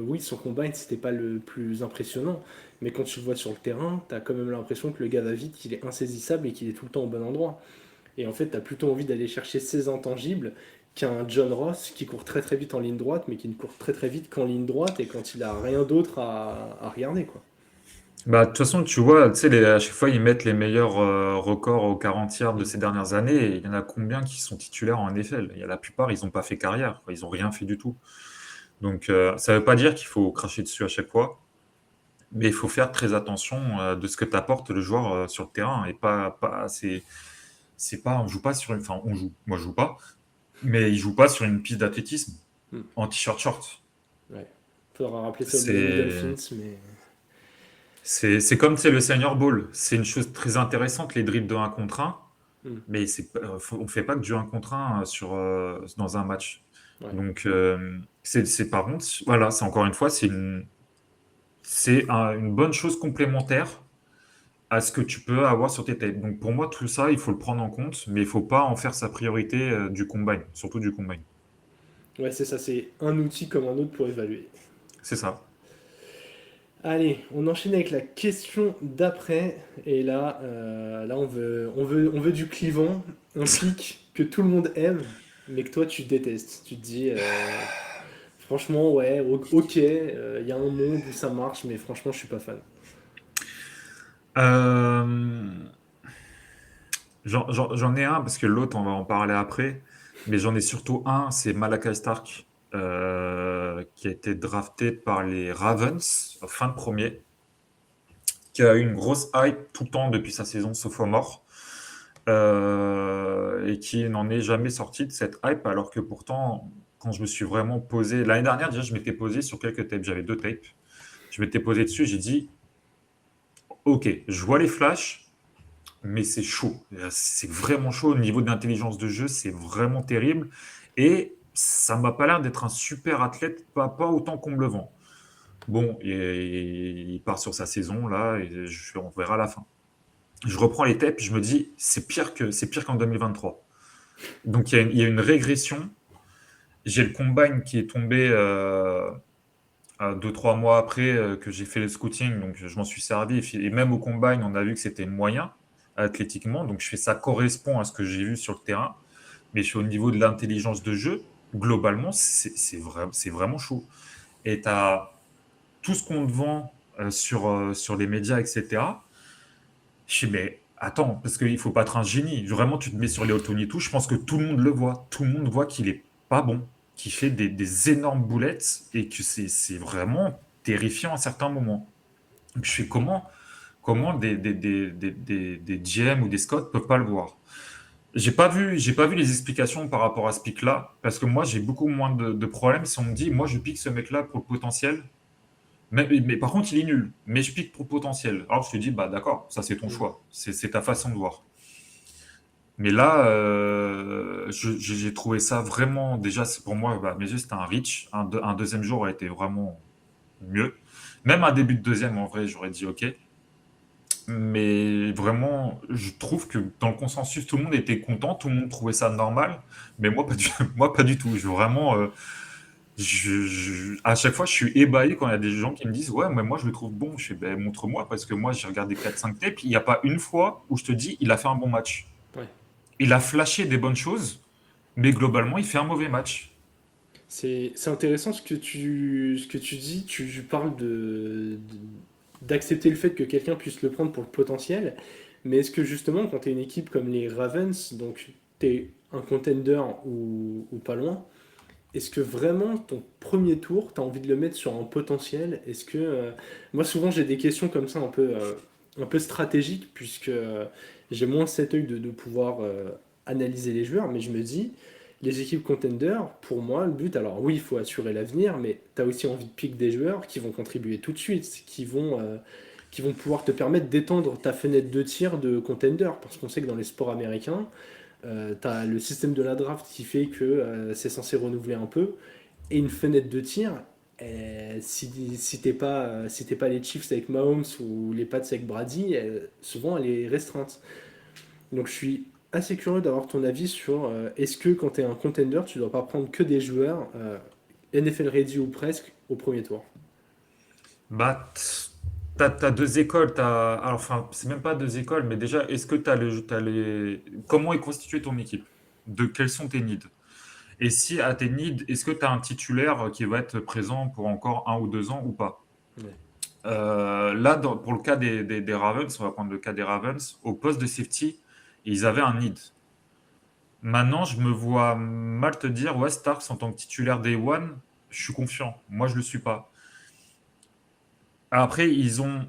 oui, son combine, c'était pas le plus impressionnant, mais quand tu le vois sur le terrain, tu as quand même l'impression que le gars va vite, qu'il est insaisissable et qu'il est tout le temps au bon endroit. Et en fait, tu as plutôt envie d'aller chercher ces intangibles qu'un John Ross qui court très très vite en ligne droite, mais qui ne court très très vite qu'en ligne droite et quand il a rien d'autre à regarder, quoi. Bah, de toute façon, tu vois, tu sais, à chaque fois, ils mettent les meilleurs records au 40e de Mm. ces dernières années. Et il y en a combien qui sont titulaires en NFL? Il y a la plupart, ils n'ont pas fait carrière, quoi. Ils n'ont rien fait du tout. Donc, ça ne veut pas dire qu'il faut cracher dessus à chaque fois, mais il faut faire très attention de ce que t'apporte le joueur sur le terrain. Et c'est pas, on joue pas sur une, enfin, on joue, moi je joue pas, mais il joue pas sur une piste d'athlétisme Mm. en t-shirt short. Ouais. Faudra rappeler ça au Miami C'est, Dolphins, mais. c'est comme, c'est le senior ball. C'est une chose très intéressante, les dribbles de 1 contre 1. Mm. Mais on fait pas que du 1 contre 1 dans un match. Ouais. Donc, par contre, voilà, c'est encore une fois, une bonne chose complémentaire à ce que tu peux avoir sur tes tapes. Donc, pour moi, tout ça, il faut le prendre en compte, mais il faut pas en faire sa priorité du combine, surtout du combine. Ouais, c'est ça, c'est un outil comme un autre pour évaluer. C'est ça. Allez, on enchaîne avec la question d'après. Et là, là on veut du clivant, un pic que tout le monde aime, mais que toi tu détestes. Tu te dis, franchement, ouais, ok, il y a un monde où ça marche, mais franchement, je suis pas fan. Euh, j'en ai un, parce que l'autre, on va en parler après, mais j'en ai surtout un, c'est Malakai Stark, qui a été drafté par les Ravens, fin de premier, qui a eu une grosse hype tout le temps depuis sa saison sophomore, et qui n'en est jamais sorti de cette hype, alors que pourtant, quand je me suis vraiment posé, l'année dernière déjà, je m'étais posé sur quelques tapes, j'avais 2 tapes, je m'étais posé dessus, j'ai dit, ok, je vois les flashs, mais c'est chaud. C'est vraiment chaud au niveau de l'intelligence de jeu, c'est vraiment terrible. Et ça m'a pas l'air d'être un super athlète, pas autant qu'on me le vend. Bon, il part sur sa saison là, et on verra à la fin. Je reprends les tapes, je me dis c'est pire qu'en 2023. Donc il y a une régression. J'ai le combine qui est tombé 2, 3 mois après que j'ai fait le scouting, donc je m'en suis servi. Et même au combine, on a vu que c'était moyen athlétiquement. Donc ça correspond à ce que j'ai vu sur le terrain. Mais au niveau de l'intelligence de jeu, globalement, c'est vraiment chaud. Et tu as tout ce qu'on te vend sur les médias, etc. Je dis, mais attends, parce qu'il ne faut pas être un génie. Vraiment, tu te mets sur les Tony tout, je pense que tout le monde le voit. Tout le monde voit qu'il est pas bon, qu'il fait des énormes boulettes et que c'est vraiment terrifiant à certains moments. Donc, je fais comment des GM ou des scouts ne peuvent pas le voir. J'ai pas vu les explications par rapport à ce pic-là, parce que moi, j'ai beaucoup moins de problèmes si on me dit, moi, je pique ce mec-là pour le potentiel, mais par contre, il est nul. Mais je pique pour le potentiel. Alors je te dis, bah d'accord, ça c'est ton Mm. choix. C'est ta façon de voir. Mais là, j'ai trouvé ça vraiment. Déjà, pour moi, bah, à mes yeux, c'était un reach. Un deuxième jour aurait été vraiment mieux. Même un début de deuxième, en vrai, j'aurais dit OK. Mais vraiment, je trouve que dans le consensus, tout le monde était content, tout le monde trouvait ça normal. Mais moi, pas du, moi, pas du tout. À chaque fois, je suis ébahi quand il y a des gens qui me disent ouais, mais moi je le trouve bon. Je fais ben, montre-moi parce que moi j'ai regardé 4-5 tapes. Il n'y a pas une fois où je te dis il a fait un bon match. Ouais. Il a flashé des bonnes choses, mais globalement il fait un mauvais match. C'est intéressant ce que tu dis. Tu parles d'accepter le fait que quelqu'un puisse le prendre pour le potentiel. Mais est-ce que justement, quand tu es une équipe comme les Ravens, donc tu es un contender ou pas loin, est-ce que vraiment ton premier tour, tu as envie de le mettre sur un potentiel? Est-ce que moi souvent j'ai des questions comme ça un peu stratégiques puisque j'ai moins cet œil de pouvoir analyser les joueurs, mais je me dis les équipes contenders, pour moi le but, alors oui il faut assurer l'avenir, mais tu as aussi envie de piquer des joueurs qui vont contribuer tout de suite, qui vont pouvoir te permettre d'étendre ta fenêtre de tir de contender, parce qu'on sait que dans les sports américains t'as le système de la draft qui fait que c'est censé renouveler un peu. Et une fenêtre de tir, si t'es pas les Chiefs avec Mahomes ou les Pats avec Brady, souvent elle est restreinte. Donc je suis assez curieux d'avoir ton avis sur est-ce que quand tu es un contender, tu dois pas prendre que des joueurs NFL ready ou presque au premier tour. Bah, t'as deux écoles. Alors, enfin, c'est même pas deux écoles, mais déjà, est-ce que t'as les... Comment est constituée ton équipe? De quels sont tes needs? Et si à tes needs, est-ce que tu as un titulaire qui va être présent pour encore 1 ou 2 ans ou pas? Ouais. Là, pour le cas des Ravens, on va prendre le cas des Ravens, au poste de safety, ils avaient un need. Maintenant, je me vois mal te dire, ouais, Starks en tant que titulaire Day One, je suis confiant. Moi, je le suis pas. Après, ils ont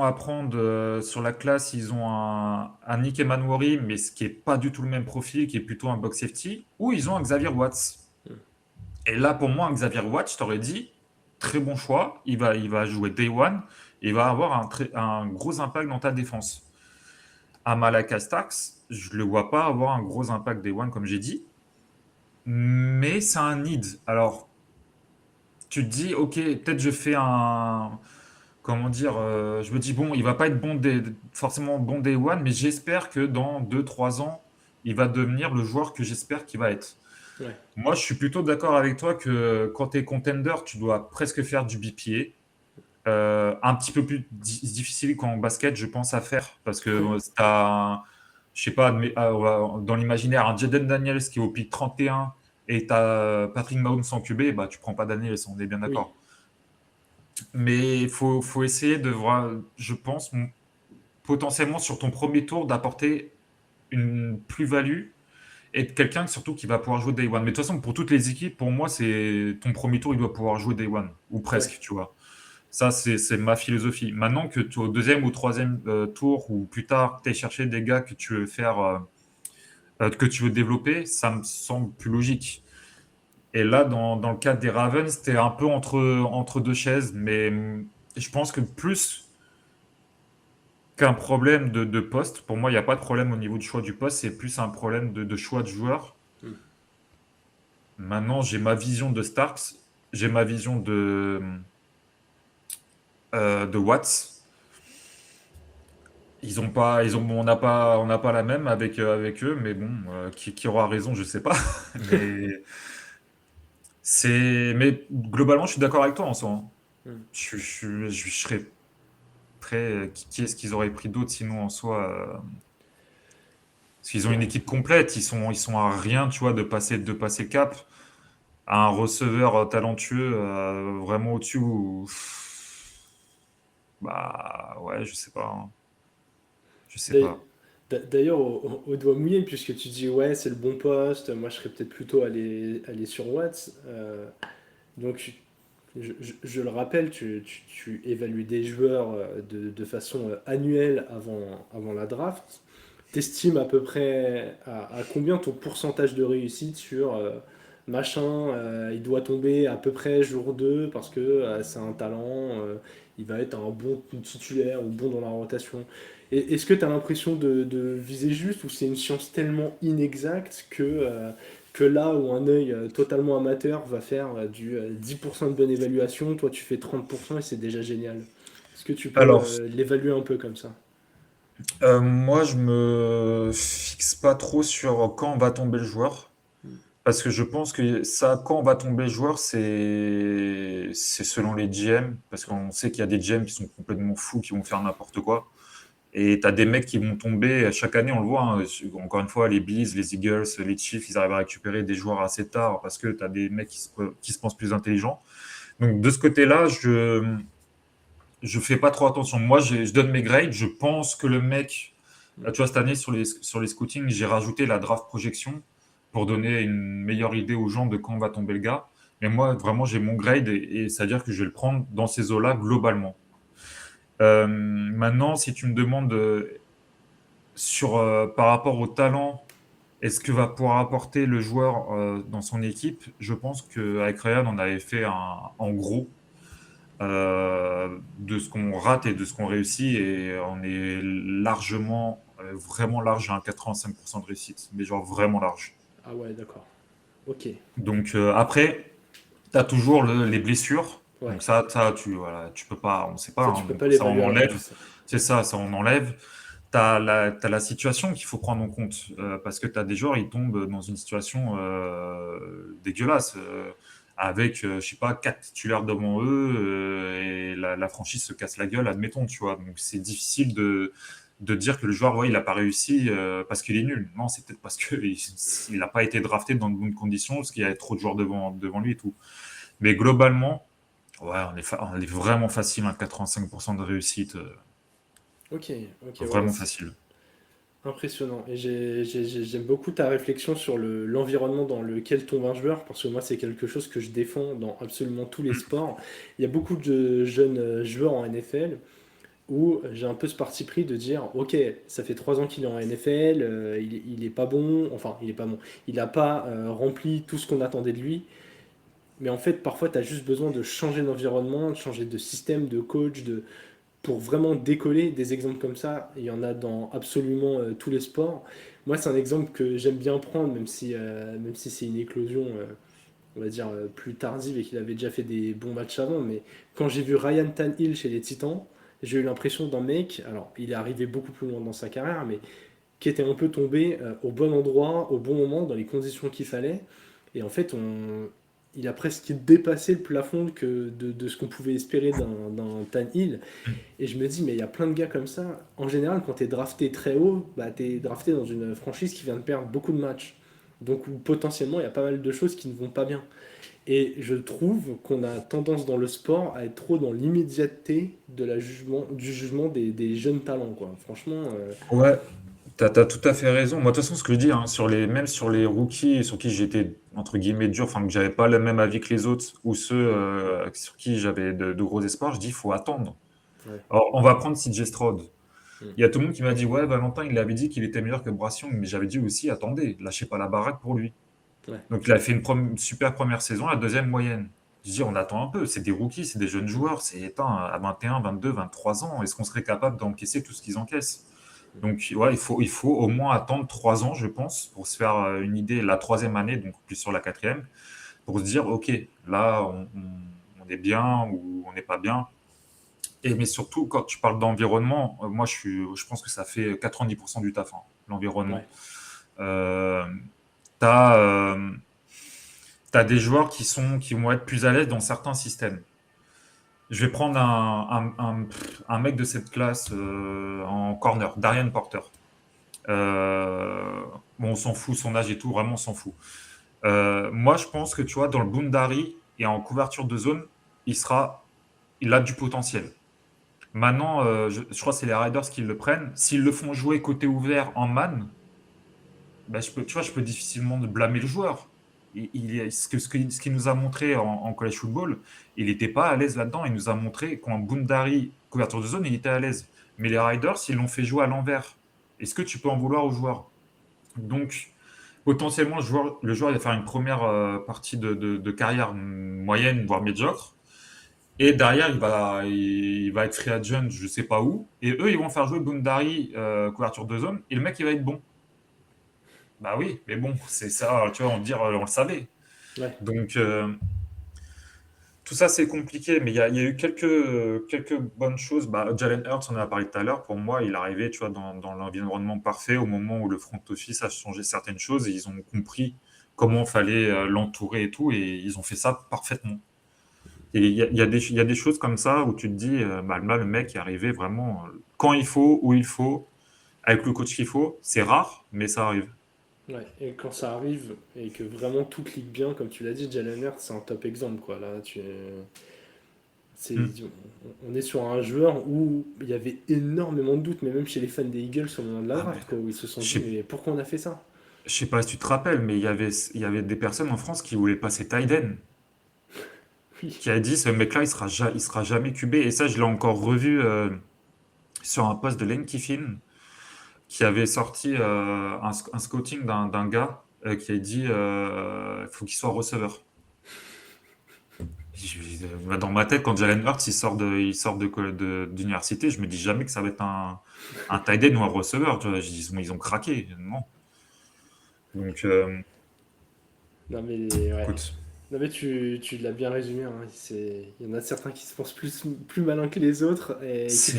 à prendre sur la classe, ils ont un Nick Emanwari, mais ce qui est pas du tout le même profil, qui est plutôt un box safety, ou ils ont un Xavier Watts. Et là, pour moi, un Xavier Watts, je t'aurais dit, très bon choix, il va jouer Day One, et il va avoir un gros impact dans ta défense. À Malaka Starks, je ne le vois pas avoir un gros impact Day One, comme j'ai dit, mais c'est un need. Alors, tu te dis, ok, peut-être je fais un... Comment dire, je me dis, bon, il va pas être forcément bon Day One, mais j'espère que dans 2 3 ans, il va devenir le joueur que j'espère qu'il va être. Ouais. Moi, je suis plutôt d'accord avec toi que quand tu es contender, tu dois presque faire du BPA. Un petit peu plus difficile qu'en basket, je pense, à faire. Parce que tu as, je sais pas, dans l'imaginaire, un Jaden Daniels qui est au pick 31 et tu as Patrick Mahomes en QB, bah, tu prends pas Daniels, on est bien Oui. d'accord. Mais il faut essayer de voir, je pense, potentiellement sur ton premier tour, d'apporter une plus-value et de quelqu'un surtout qui va pouvoir jouer Day One. Mais de toute façon, pour toutes les équipes, pour moi, c'est ton premier tour, il doit pouvoir jouer Day One, ou Ouais. presque, tu vois. Ça, c'est ma philosophie. Maintenant que tu au deuxième ou troisième tour, ou plus tard, tu es cherché des gars que tu veux faire, que tu veux développer, ça me semble plus logique. Et là, dans le cadre des Ravens, tu es un peu entre deux chaises, mais je pense que plus qu'un problème de poste, pour moi, il n'y a pas de problème au niveau du choix du poste, c'est plus un problème de choix de joueur. Mm. Maintenant, j'ai ma vision de Starks, j'ai ma vision de Watts. On n'a pas la même avec eux, mais bon, qui aura raison, je sais pas. Mais mais globalement, je suis d'accord avec toi en soi, hein. Mm. Je serais prêt. Qui est-ce qu'ils auraient pris d'autres sinon en soi? Parce qu'ils ont une Ouais. équipe complète, ils sont à rien, tu vois, de passer cap à un receveur talentueux vraiment au-dessus. Bah ouais, je sais pas, hein. Je sais D'ailleurs, pas. D'ailleurs, au doigt mouillé, puisque tu dis ouais, c'est le bon poste, moi je serais peut-être plutôt aller sur Watts. Donc, je le rappelle, tu évalues des joueurs de façon annuelle avant la draft. T'estimes à peu près à combien ton pourcentage de réussite sur machin, il doit tomber à peu près jour 2 parce que c'est un talent, il va être un bon titulaire ou bon dans la rotation. Est-ce que tu as l'impression de viser juste ou c'est une science tellement inexacte que là où un œil totalement amateur va faire du 10% de bonne évaluation, toi tu fais 30% et c'est déjà génial. Est-ce que tu peux Alors, l'évaluer un peu comme ça? moi, je me fixe pas trop sur quand va tomber le joueur. Parce que je pense que ça, quand on va tomber joueur, c'est selon les GM. Parce qu'on sait qu'il y a des GM qui sont complètement fous, qui vont faire n'importe quoi. Et tu as des mecs qui vont tomber, chaque année, on le voit, hein, encore une fois, les Bees, les Eagles, les Chiefs, ils arrivent à récupérer des joueurs assez tard parce que tu as des mecs qui se pensent plus intelligents. Donc de ce côté-là, je fais pas trop attention. Moi, je donne mes grades. Je pense que le mec, tu vois, cette année, sur les scootings, j'ai rajouté la draft projection pour donner une meilleure idée aux gens de quand va tomber le gars. Mais moi, vraiment, j'ai mon grade et c'est-à-dire que je vais le prendre dans ces eaux-là globalement. Maintenant, si tu me demandes par rapport au talent, est-ce que va pouvoir apporter le joueur dans son équipe? Je pense qu'avec Ryan, on avait fait en gros de ce qu'on rate et de ce qu'on réussit et on est largement, vraiment large à un 85% de réussite, mais genre vraiment large. Ah ouais, d'accord. Ok. Donc après, tu as toujours les blessures. Ouais. Donc ça voilà, tu peux pas, on sait pas, Ça, hein, tu peux donc pas ça on l'évaluer à enlève. l'avance. C'est ça on enlève. T'as la situation qu'il faut prendre en compte parce que tu as des joueurs, ils tombent dans une situation dégueulasse avec, je sais pas, 4 titulaires devant eux et la franchise se casse la gueule, admettons, tu vois. Donc c'est difficile de dire que le joueur, ouais, il n'a pas réussi parce qu'il est nul. Non, c'est peut-être parce qu'il n'a pas été drafté dans de bonnes conditions, parce qu'il y avait trop de joueurs devant lui et tout. Mais globalement, ouais, on est vraiment facile, hein, 85% de réussite, Ok, ok, ouais, vraiment c'est facile. impressionnant. Et j'aime beaucoup ta réflexion sur l'environnement dans lequel tombe un joueur, parce que moi, c'est quelque chose que je défends dans absolument tous les sports. Il y a beaucoup de jeunes joueurs en NFL où j'ai un peu ce parti pris de dire, ok, ça fait 3 ans qu'il est en NFL, il est pas bon, enfin, il est pas bon, il n'a pas rempli tout ce qu'on attendait de lui. Mais en fait, parfois, tu as juste besoin de changer d'environnement, de changer de système, de coach, pour vraiment décoller. Des exemples comme ça, il y en a dans absolument tous les sports. Moi, c'est un exemple que j'aime bien prendre, même si c'est une éclosion, on va dire, plus tardive et qu'il avait déjà fait des bons matchs avant. Mais quand j'ai vu Ryan Tannehill chez les Titans, j'ai eu l'impression d'un mec, alors il est arrivé beaucoup plus loin dans sa carrière, mais qui était un peu tombé au bon endroit, au bon moment, dans les conditions qu'il fallait. Et en fait, il a presque dépassé le plafond de ce qu'on pouvait espérer d'un Tannehill. Et je me dis, mais il y a plein de gars comme ça. En général, quand tu es drafté très haut, bah, tu es drafté dans une franchise qui vient de perdre beaucoup de matchs. Donc, où potentiellement, il y a pas mal de choses qui ne vont pas bien. Et je trouve qu'on a tendance dans le sport à être trop dans l'immédiateté du jugement des jeunes talents, quoi. Franchement, Ouais, t'as tout à fait raison. Moi, de toute façon, ce que je dis, hein, même sur les rookies sur qui j'étais, entre guillemets, dur, enfin, que j'avais pas le même avis que les autres, ou ceux sur qui j'avais de gros espoirs, je dis, il faut attendre. ouais. Alors, on va prendre CJ Stroud. Mm. Il y a tout le monde qui m'a dit, ouais, Valentin, il avait dit qu'il était meilleur que Bryce Young, mais j'avais dit aussi, attendez, lâchez pas la baraque pour lui. Ouais. Donc, il a fait une super première saison, la deuxième moyenne. Je dis, on attend un peu, c'est des rookies, c'est des jeunes joueurs, c'est à 21, 22, 23 ans, est-ce qu'on serait capable d'encaisser tout ce qu'ils encaissent? Donc, ouais, il faut au moins attendre 3 ans, je pense, pour se faire une idée, la troisième année, donc plus sur la quatrième, pour se dire, OK, là, on est bien ou on n'est pas bien. Mais surtout, quand tu parles d'environnement, moi, je pense que ça fait 90% du taf, hein, l'environnement. Ouais. Euh, tu as, des joueurs qui vont être plus à l'aise dans certains systèmes. Je vais prendre un mec de cette classe en corner, Darian Porter. Bon, on s'en fout, son âge et tout, vraiment on s'en fout. Moi, je pense que tu vois, dans le boundary et en couverture de zone, il a du potentiel. Maintenant, je crois que c'est les Riders qui le prennent. S'ils le font jouer côté ouvert en man, bah, je peux difficilement blâmer le joueur. Ce qu'il nous a montré en college football, il n'était pas à l'aise là-dedans. Il nous a montré qu'en boundary, couverture de zone, il était à l'aise. Mais les Riders, ils l'ont fait jouer à l'envers. Est-ce que tu peux en vouloir au joueur? Donc, potentiellement, le joueur il va faire une première partie de carrière moyenne, voire médiocre. Et derrière, il va être free agent, je ne sais pas où. Et eux, ils vont faire jouer Boundary, couverture de zone. Et le mec, il va être bon. Bah oui, mais bon, c'est ça, tu vois, on le savait. Ouais. Donc, tout ça, c'est compliqué, mais il y a eu quelques bonnes choses. Bah, Jalen Hurts, on en a parlé tout à l'heure. Pour moi, il est arrivé, tu vois, dans l'environnement parfait au moment où le front office a changé certaines choses et ils ont compris comment fallait l'entourer et tout, et ils ont fait ça parfaitement. Et il y a des choses comme ça où tu te dis, bah, là, le mec est arrivé vraiment quand il faut, où il faut, avec le coach qu'il faut. C'est rare, mais ça arrive. Ouais, et quand ça arrive et que vraiment tout clique bien, comme tu l'as dit, Jalen Hurts, c'est un top exemple, quoi. Là, Mm. on est sur un joueur où il y avait énormément de doutes, mais même chez les fans des Eagles au moment de la Ah, mais draft, quoi, où ils se sont je dit, sais, mais pourquoi on a fait ça? je sais pas si tu te rappelles, mais il y avait des personnes en France qui voulaient passer Tyden, Oui. qui a dit ce mec-là, il sera jamais QB. Et ça, je l'ai encore revu sur un post de Lane Kiffin, qui avait sorti un scouting d'un gars qui a dit faut qu'il soit receveur. Dans ma tête, quand Jalen Hurts d'université, je me dis jamais que ça va être un tight end ou un receveur. Tu vois. Ils ont craqué. Non. Donc, Non, mais ouais. écoute, Non, mais tu l'as bien résumé, hein. Il y en a certains qui se pensent plus malins que les autres et c'est.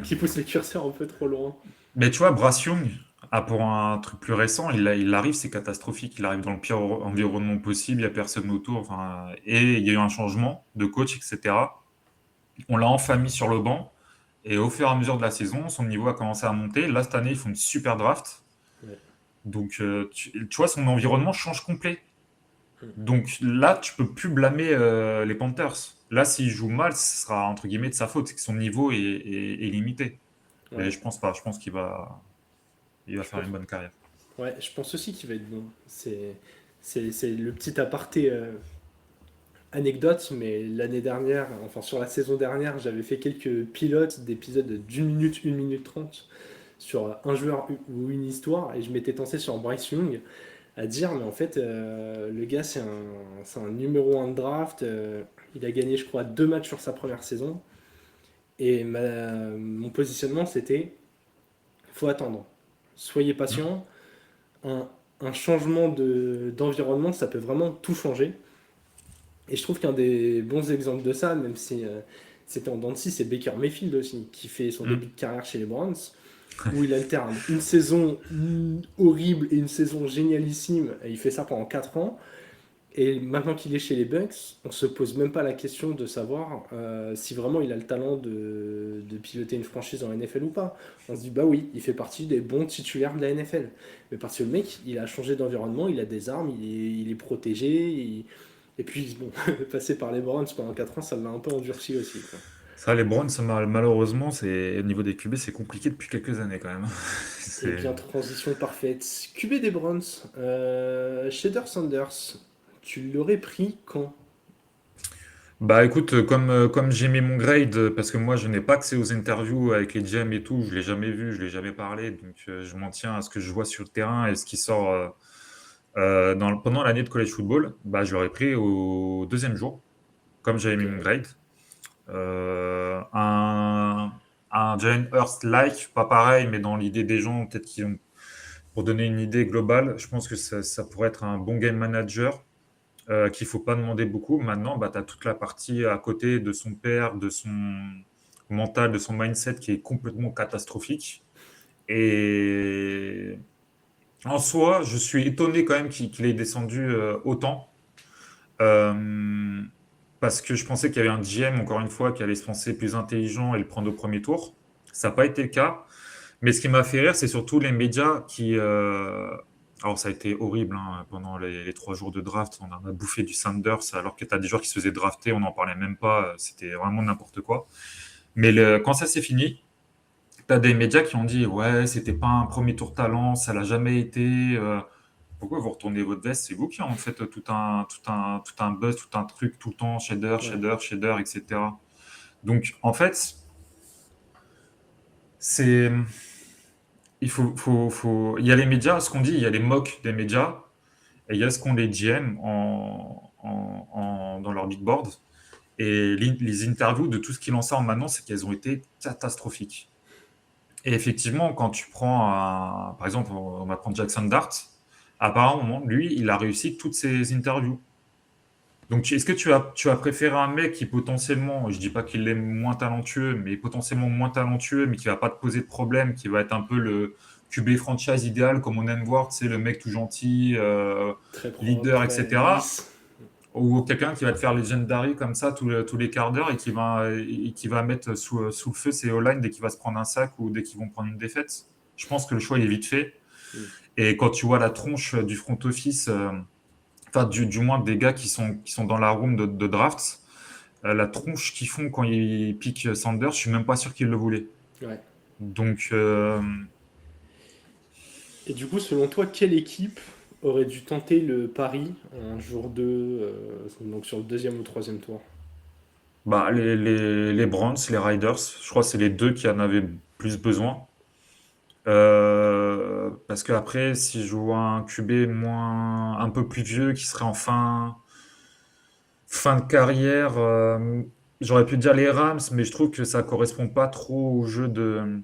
qui poussent le curseur un peu trop loin. Mais tu vois, Bryce Young, pour un truc plus récent, il arrive, c'est catastrophique. Il arrive dans le pire environnement possible, il n'y a personne autour. Enfin, et il y a eu un changement de coach, etc. On l'a enfin mis sur le banc. Et au fur et à mesure de la saison, son niveau a commencé à monter. Là, cette année, ils font une super draft. Ouais. Donc, tu vois, son environnement change complet. Mm. Donc là, tu peux plus blâmer les Panthers. Là, s'il joue mal, ce sera entre guillemets de sa faute, c'est que son niveau est limité. Mais Ouais, je pense pas. Je pense il va je faire pense, une bonne carrière. ouais, je pense aussi qu'il va être bon. C'est le petit aparté anecdote, mais l'année dernière, enfin sur la saison dernière, j'avais fait quelques pilotes d'épisodes d'une minute, 1 minute 30 sur un joueur ou une histoire, et je m'étais tensé sur Bryce Young à dire, mais en fait, le gars, c'est un numéro 1 de draft, il a gagné, je crois, 2 matchs sur sa première saison, et mon positionnement, c'était, faut attendre, soyez Hmm. patient, un, un changement d'environnement, ça peut vraiment tout changer. Et je trouve qu'un des bons exemples de ça, même si c'était en dents de scie, c'est Baker Mayfield aussi, qui fait son Hmm. début de carrière chez les Browns, où il alterne une saison horrible et une saison génialissime, et il fait ça pendant 4 ans. Et maintenant qu'il est chez les Bucks, on se pose même pas la question de savoir si vraiment il a le talent de piloter une franchise en NFL ou pas. On se dit bah oui, il fait partie des bons titulaires de la NFL. Mais parce que le mec, il a changé d'environnement, il a des armes, il est protégé. Et puis bon, passer par les Browns pendant 4 ans, ça l'a un peu endurci aussi, quoi. Ça, les Browns, malheureusement, au niveau des QB, c'est compliqué depuis quelques années quand même. Et C'est. bien transition parfaite. QB des Browns, Shader Sanders, tu l'aurais pris quand? Bah écoute, comme j'ai mis mon grade, parce que moi je n'ai pas accès aux interviews avec les GM et tout, je l'ai jamais vu, je l'ai jamais parlé, donc je m'en tiens à ce que je vois sur le terrain et ce qui sort pendant l'année de college football, bah je l'aurais pris au deuxième jour, comme j'avais Ok. mis mon grade. Euh, un, un Jalen Hurst-like, pas pareil, mais dans l'idée des gens, peut-être qu'ils ont, pour donner une idée globale, je pense que ça pourrait être un bon game manager qu'il ne faut pas demander beaucoup. Maintenant, bah, tu as toute la partie à côté de son père, de son mental, de son mindset qui est complètement catastrophique. Et en soi, je suis étonné quand même qu'il ait descendu autant. Euh, Parce que je pensais qu'il y avait un GM, encore une fois, qui allait se penser plus intelligent et le prendre au premier tour. Ça n'a pas été le cas. Mais ce qui m'a fait rire, c'est surtout les médias qui. Alors, ça a été horrible hein, pendant les 3 jours de draft. On en a bouffé du Sanders, alors que tu as des joueurs qui se faisaient drafter, on n'en parlait même pas. C'était vraiment n'importe quoi. Mais quand ça s'est fini, tu as des médias qui ont dit ouais, c'était pas un premier tour talent, ça l'a jamais été. Pourquoi vous retournez votre veste? C'est vous qui en faites tout un buzz, tout un truc, tout le temps, shader, Ouais. shader, shader, etc. Donc, en fait, c'est. Il y a les médias, ce qu'on dit, il y a les mocks des médias, et il y a ce qu'ont les GM dans leur big board. Et les interviews de tout ce qu'ils en sort maintenant, c'est qu'elles ont été catastrophiques. Et effectivement, quand tu prends, par exemple, on va prendre Jackson Dart, apparemment, lui, il a réussi toutes ses interviews. Donc, est-ce que tu as préféré un mec qui potentiellement, je dis pas qu'il est moins talentueux, mais potentiellement moins talentueux, mais qui va pas te poser de problème, qui va être un peu QB franchise idéal, comme on aime voir, tu sais, le mec tout gentil, Très propre, leader, très etc. lisse. Ou quelqu'un qui va te faire legendary comme ça tous les quarts d'heure et qui va mettre sous le feu ses O-line dès qu'il va se prendre un sac ou dès qu'ils vont prendre une défaite. Je pense que le choix il est vite fait. Mm. Et quand tu vois la tronche du front office, enfin du moins des gars qui sont dans la room de draft, la tronche qu'ils font quand ils piquent Sanders, je suis même pas sûr qu'ils le voulaient. Ouais. Donc, Et du coup, selon toi, quelle équipe aurait dû tenter le pari en jour 2, donc sur le deuxième ou troisième tour? bah, les Browns, les Riders, je crois que c'est les deux qui en avaient plus besoin. Parce que après, si je vois un QB un peu plus vieux qui serait en fin de carrière, j'aurais pu dire les Rams, mais je trouve que ça correspond pas trop au jeu de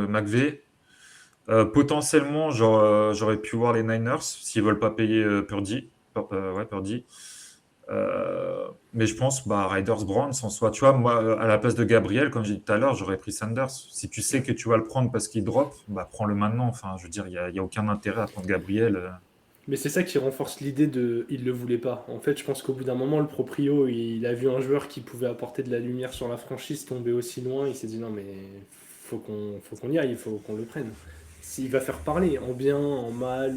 McVay. Potentiellement, j'aurais pu voir les Niners s'ils veulent pas payer Purdy. Ouais, Purdy. Mais je pense, bah, Riders Browns en soi. Tu vois, moi, à la place de Gabriel, comme j'ai dit tout à l'heure, j'aurais pris Sanders. Si tu sais que tu vas le prendre parce qu'il drop, bah, prends-le maintenant. Enfin, je veux dire, il y a aucun intérêt à prendre Gabriel. Mais c'est ça qui renforce l'idée de il le voulait pas. En fait, je pense qu'au bout d'un moment, le proprio, il a vu un joueur qui pouvait apporter de la lumière sur la franchise tomber aussi loin. Il s'est dit non, mais faut qu'on y aille, il faut qu'on le prenne. S'il va faire parler, en bien, en mal,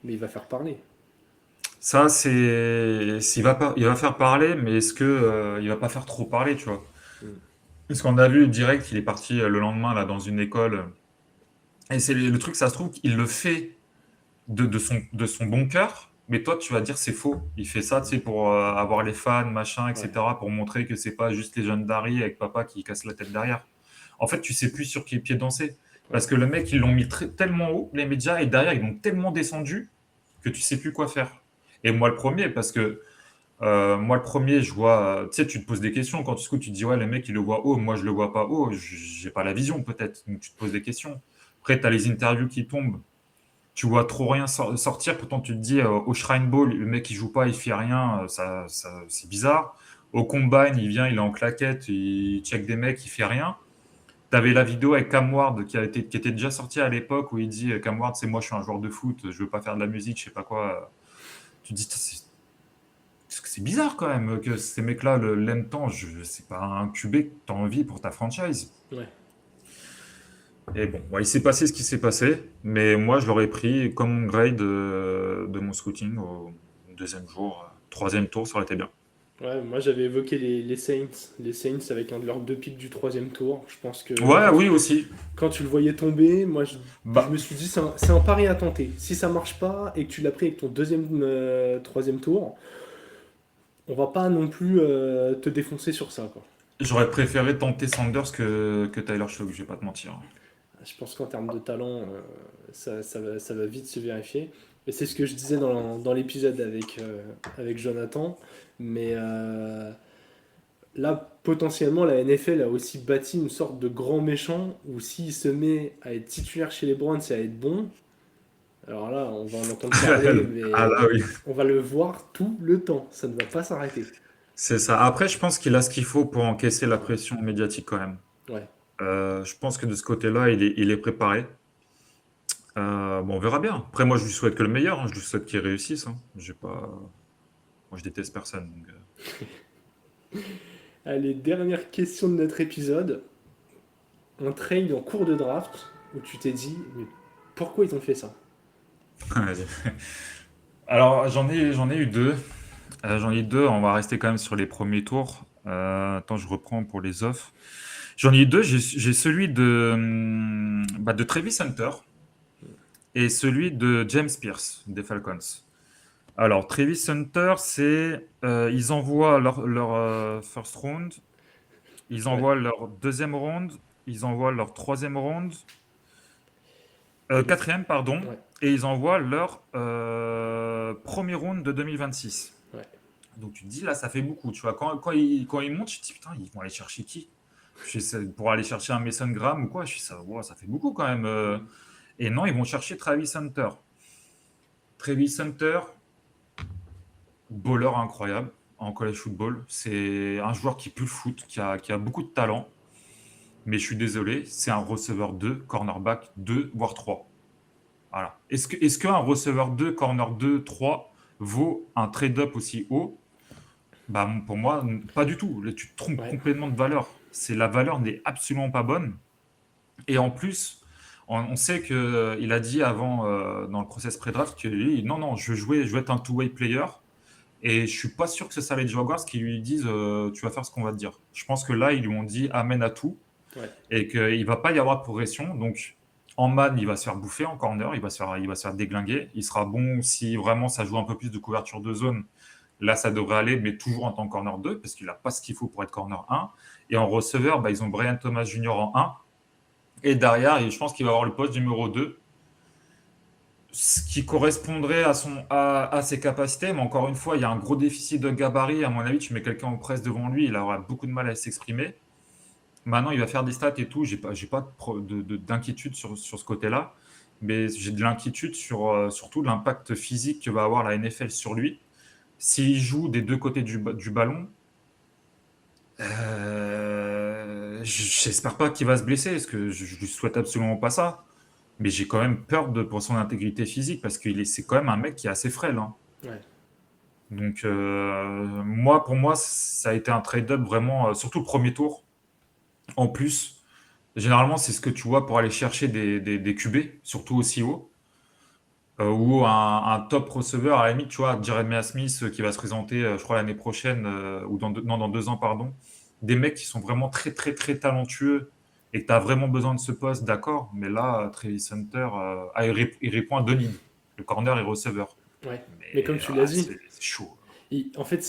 mais il va faire parler. Ça, il va faire parler, mais est-ce que, il va pas faire trop parler, tu vois? Mm. Parce qu'on a vu direct, il est parti le lendemain là dans une école. Et c'est le truc, ça se trouve, il le fait de son bon cœur, mais toi, tu vas dire c'est faux. Il fait ça, tu sais, pour avoir les fans, machin, Ouais. etc., pour montrer que c'est pas juste les jeunes d'Harry avec papa qui casse la tête derrière. En fait, tu sais plus sur quel pied danser. Parce que le mec, ils l'ont mis tellement haut, les médias, et derrière, ils l'ont tellement descendu que tu sais plus quoi faire. Et moi, le premier, parce que moi, le premier, je vois, tu sais, tu te poses des questions quand tu scouts, tu te dis, ouais, le mec, il le voit haut, moi, je le vois pas haut, j'ai pas la vision, peut-être. Donc, tu te poses des questions. Après, tu as les interviews qui tombent, tu vois trop rien sortir, pourtant, tu te dis, au Shrine Bowl, le mec, il joue pas, il fait rien, c'est bizarre. Au Combine, il vient, il est en claquette, il check des mecs, il fait rien. T'avais la vidéo avec Cam Ward qui était déjà sortie à l'époque où il dit Cam Ward, c'est moi, je suis un joueur de foot, je veux pas faire de la musique, je sais pas quoi. Tu te dis, c'est bizarre quand même que ces mecs-là l'aiment tant. C'est pas un QB que tu as envie pour ta franchise. Ouais. Et bon, ouais, il s'est passé ce qui s'est passé, mais moi je l'aurais pris comme grade de mon scouting au deuxième jour, troisième tour, ça aurait été bien. Ouais, moi j'avais évoqué les Saints. Les Saints avec un de leurs deux pics du troisième tour. Je pense que Ouais, oui, aussi. quand tu le voyais tomber, je Bah, me suis dit c'est un pari à tenter. Si ça marche pas et que tu l'as pris avec ton deuxième, troisième tour, on va pas non plus te défoncer sur ça, quoi. j'aurais préféré tenter Sanders que Tyler Shock, je vais pas te mentir. Je pense qu'en termes de talent, ça va vite se vérifier. Et c'est ce que je disais dans l'épisode avec Jonathan. Mais là, potentiellement, la NFL a aussi bâti une sorte de grand méchant où s'il se met à être titulaire chez les Browns et à être bon, alors là, on va en entendre parler, Ah mais là, oui. on va le voir tout le temps. Ça ne va pas s'arrêter. C'est ça. Après, je pense qu'il a ce qu'il faut pour encaisser la pression médiatique quand même. Ouais. Je pense que de ce côté-là, il est préparé. Bon, on verra bien. Après, moi, je lui souhaite que le meilleur, hein. Je lui souhaite qu'il réussisse, hein. J'ai pas... Moi, je déteste personne. Donc, Allez, dernière question de notre épisode. Un trade en cours de draft où tu t'es dit, mais pourquoi ils ont fait ça? vas-y. Alors, j'en ai eu deux. J'en ai eu deux. On va rester quand même sur les premiers tours. Attends, je reprends pour les offs. J'en ai eu deux. J'ai celui de Travis Hunter et celui de James Pierce des Falcons. Alors, Travis Hunter, ils envoient leur first round, ils Ouais. envoient leur deuxième round, ils envoient leur troisième round, Et les- quatrième, pardon, Ouais, et ils envoient leur premier round de 2026. ouais. Donc, tu te dis, là, ça fait beaucoup. Tu vois, quand ils montent, je te dis, putain, ils vont aller chercher qui? Pour aller chercher un Mason Graham ou quoi? Je suis ça, wow, ça fait beaucoup quand même. Et non, ils vont chercher Travis Hunter. Travis Hunter, bowler incroyable en college football. C'est un joueur qui pue le foot, qui a beaucoup de talent. mais je suis désolé, c'est un receveur 2, cornerback 2, voire 3. Voilà. Est-ce qu'un receveur 2, corner 2, 3 vaut un trade-up aussi haut? Bah, pour moi, pas du tout. Là, tu te trompes Ouais. complètement de valeur. La valeur n'est absolument pas bonne. Et en plus, on sait qu'il a dit avant, dans le process pré-draft, que lui, non, non, je veux être un two-way player. Et je suis pas sûr que c'est ça les Jaguars qui lui disent tu vas faire ce qu'on va te dire. Je pense que là, ils lui ont dit amen à tout Ouais. et qu'il va pas y avoir de progression. Donc, en man, il va se faire bouffer en corner, il va se faire déglinguer. Il sera bon si vraiment ça joue un peu plus de couverture de zone. Là, ça devrait aller, mais toujours en tant que corner 2, parce qu'il n'a pas ce qu'il faut pour être corner 1. Et en receveur, bah, ils ont Brian Thomas Jr. en 1. Et derrière, je pense qu'il va avoir le poste numéro 2, ce qui correspondrait à ses capacités. Mais encore une fois, il y a un gros déficit de gabarit. À mon avis, tu mets quelqu'un en presse devant lui, il aura beaucoup de mal à s'exprimer. Maintenant, il va faire des stats et tout. J'ai pas d'inquiétude sur ce côté-là. Mais j'ai de l'inquiétude sur surtout l'impact physique que va avoir la NFL sur lui. S'il joue des deux côtés du ballon, j'espère pas qu'il va se blesser, parce que je lui souhaite absolument pas ça. Mais j'ai quand même peur pour son intégrité physique, parce que c'est quand même un mec qui est assez frêle, hein. Ouais. Donc, pour moi, ça a été un trade-up vraiment, surtout le premier tour. En plus, généralement, c'est ce que tu vois pour aller chercher des QB, surtout aussi haut. Ou un top receveur, à la limite, tu vois, Jeremiah Smith qui va se présenter, je crois, l'année prochaine, ou dans 2 ans, pardon. Des mecs qui sont vraiment très, très, très talentueux et que tu as vraiment besoin de ce poste, d'accord. Mais là, Travis Hunter, il répond à deux needs, le corner et receveur. Ouais. Mais comme Mais tu l'as dit, c'est chaud. en fait,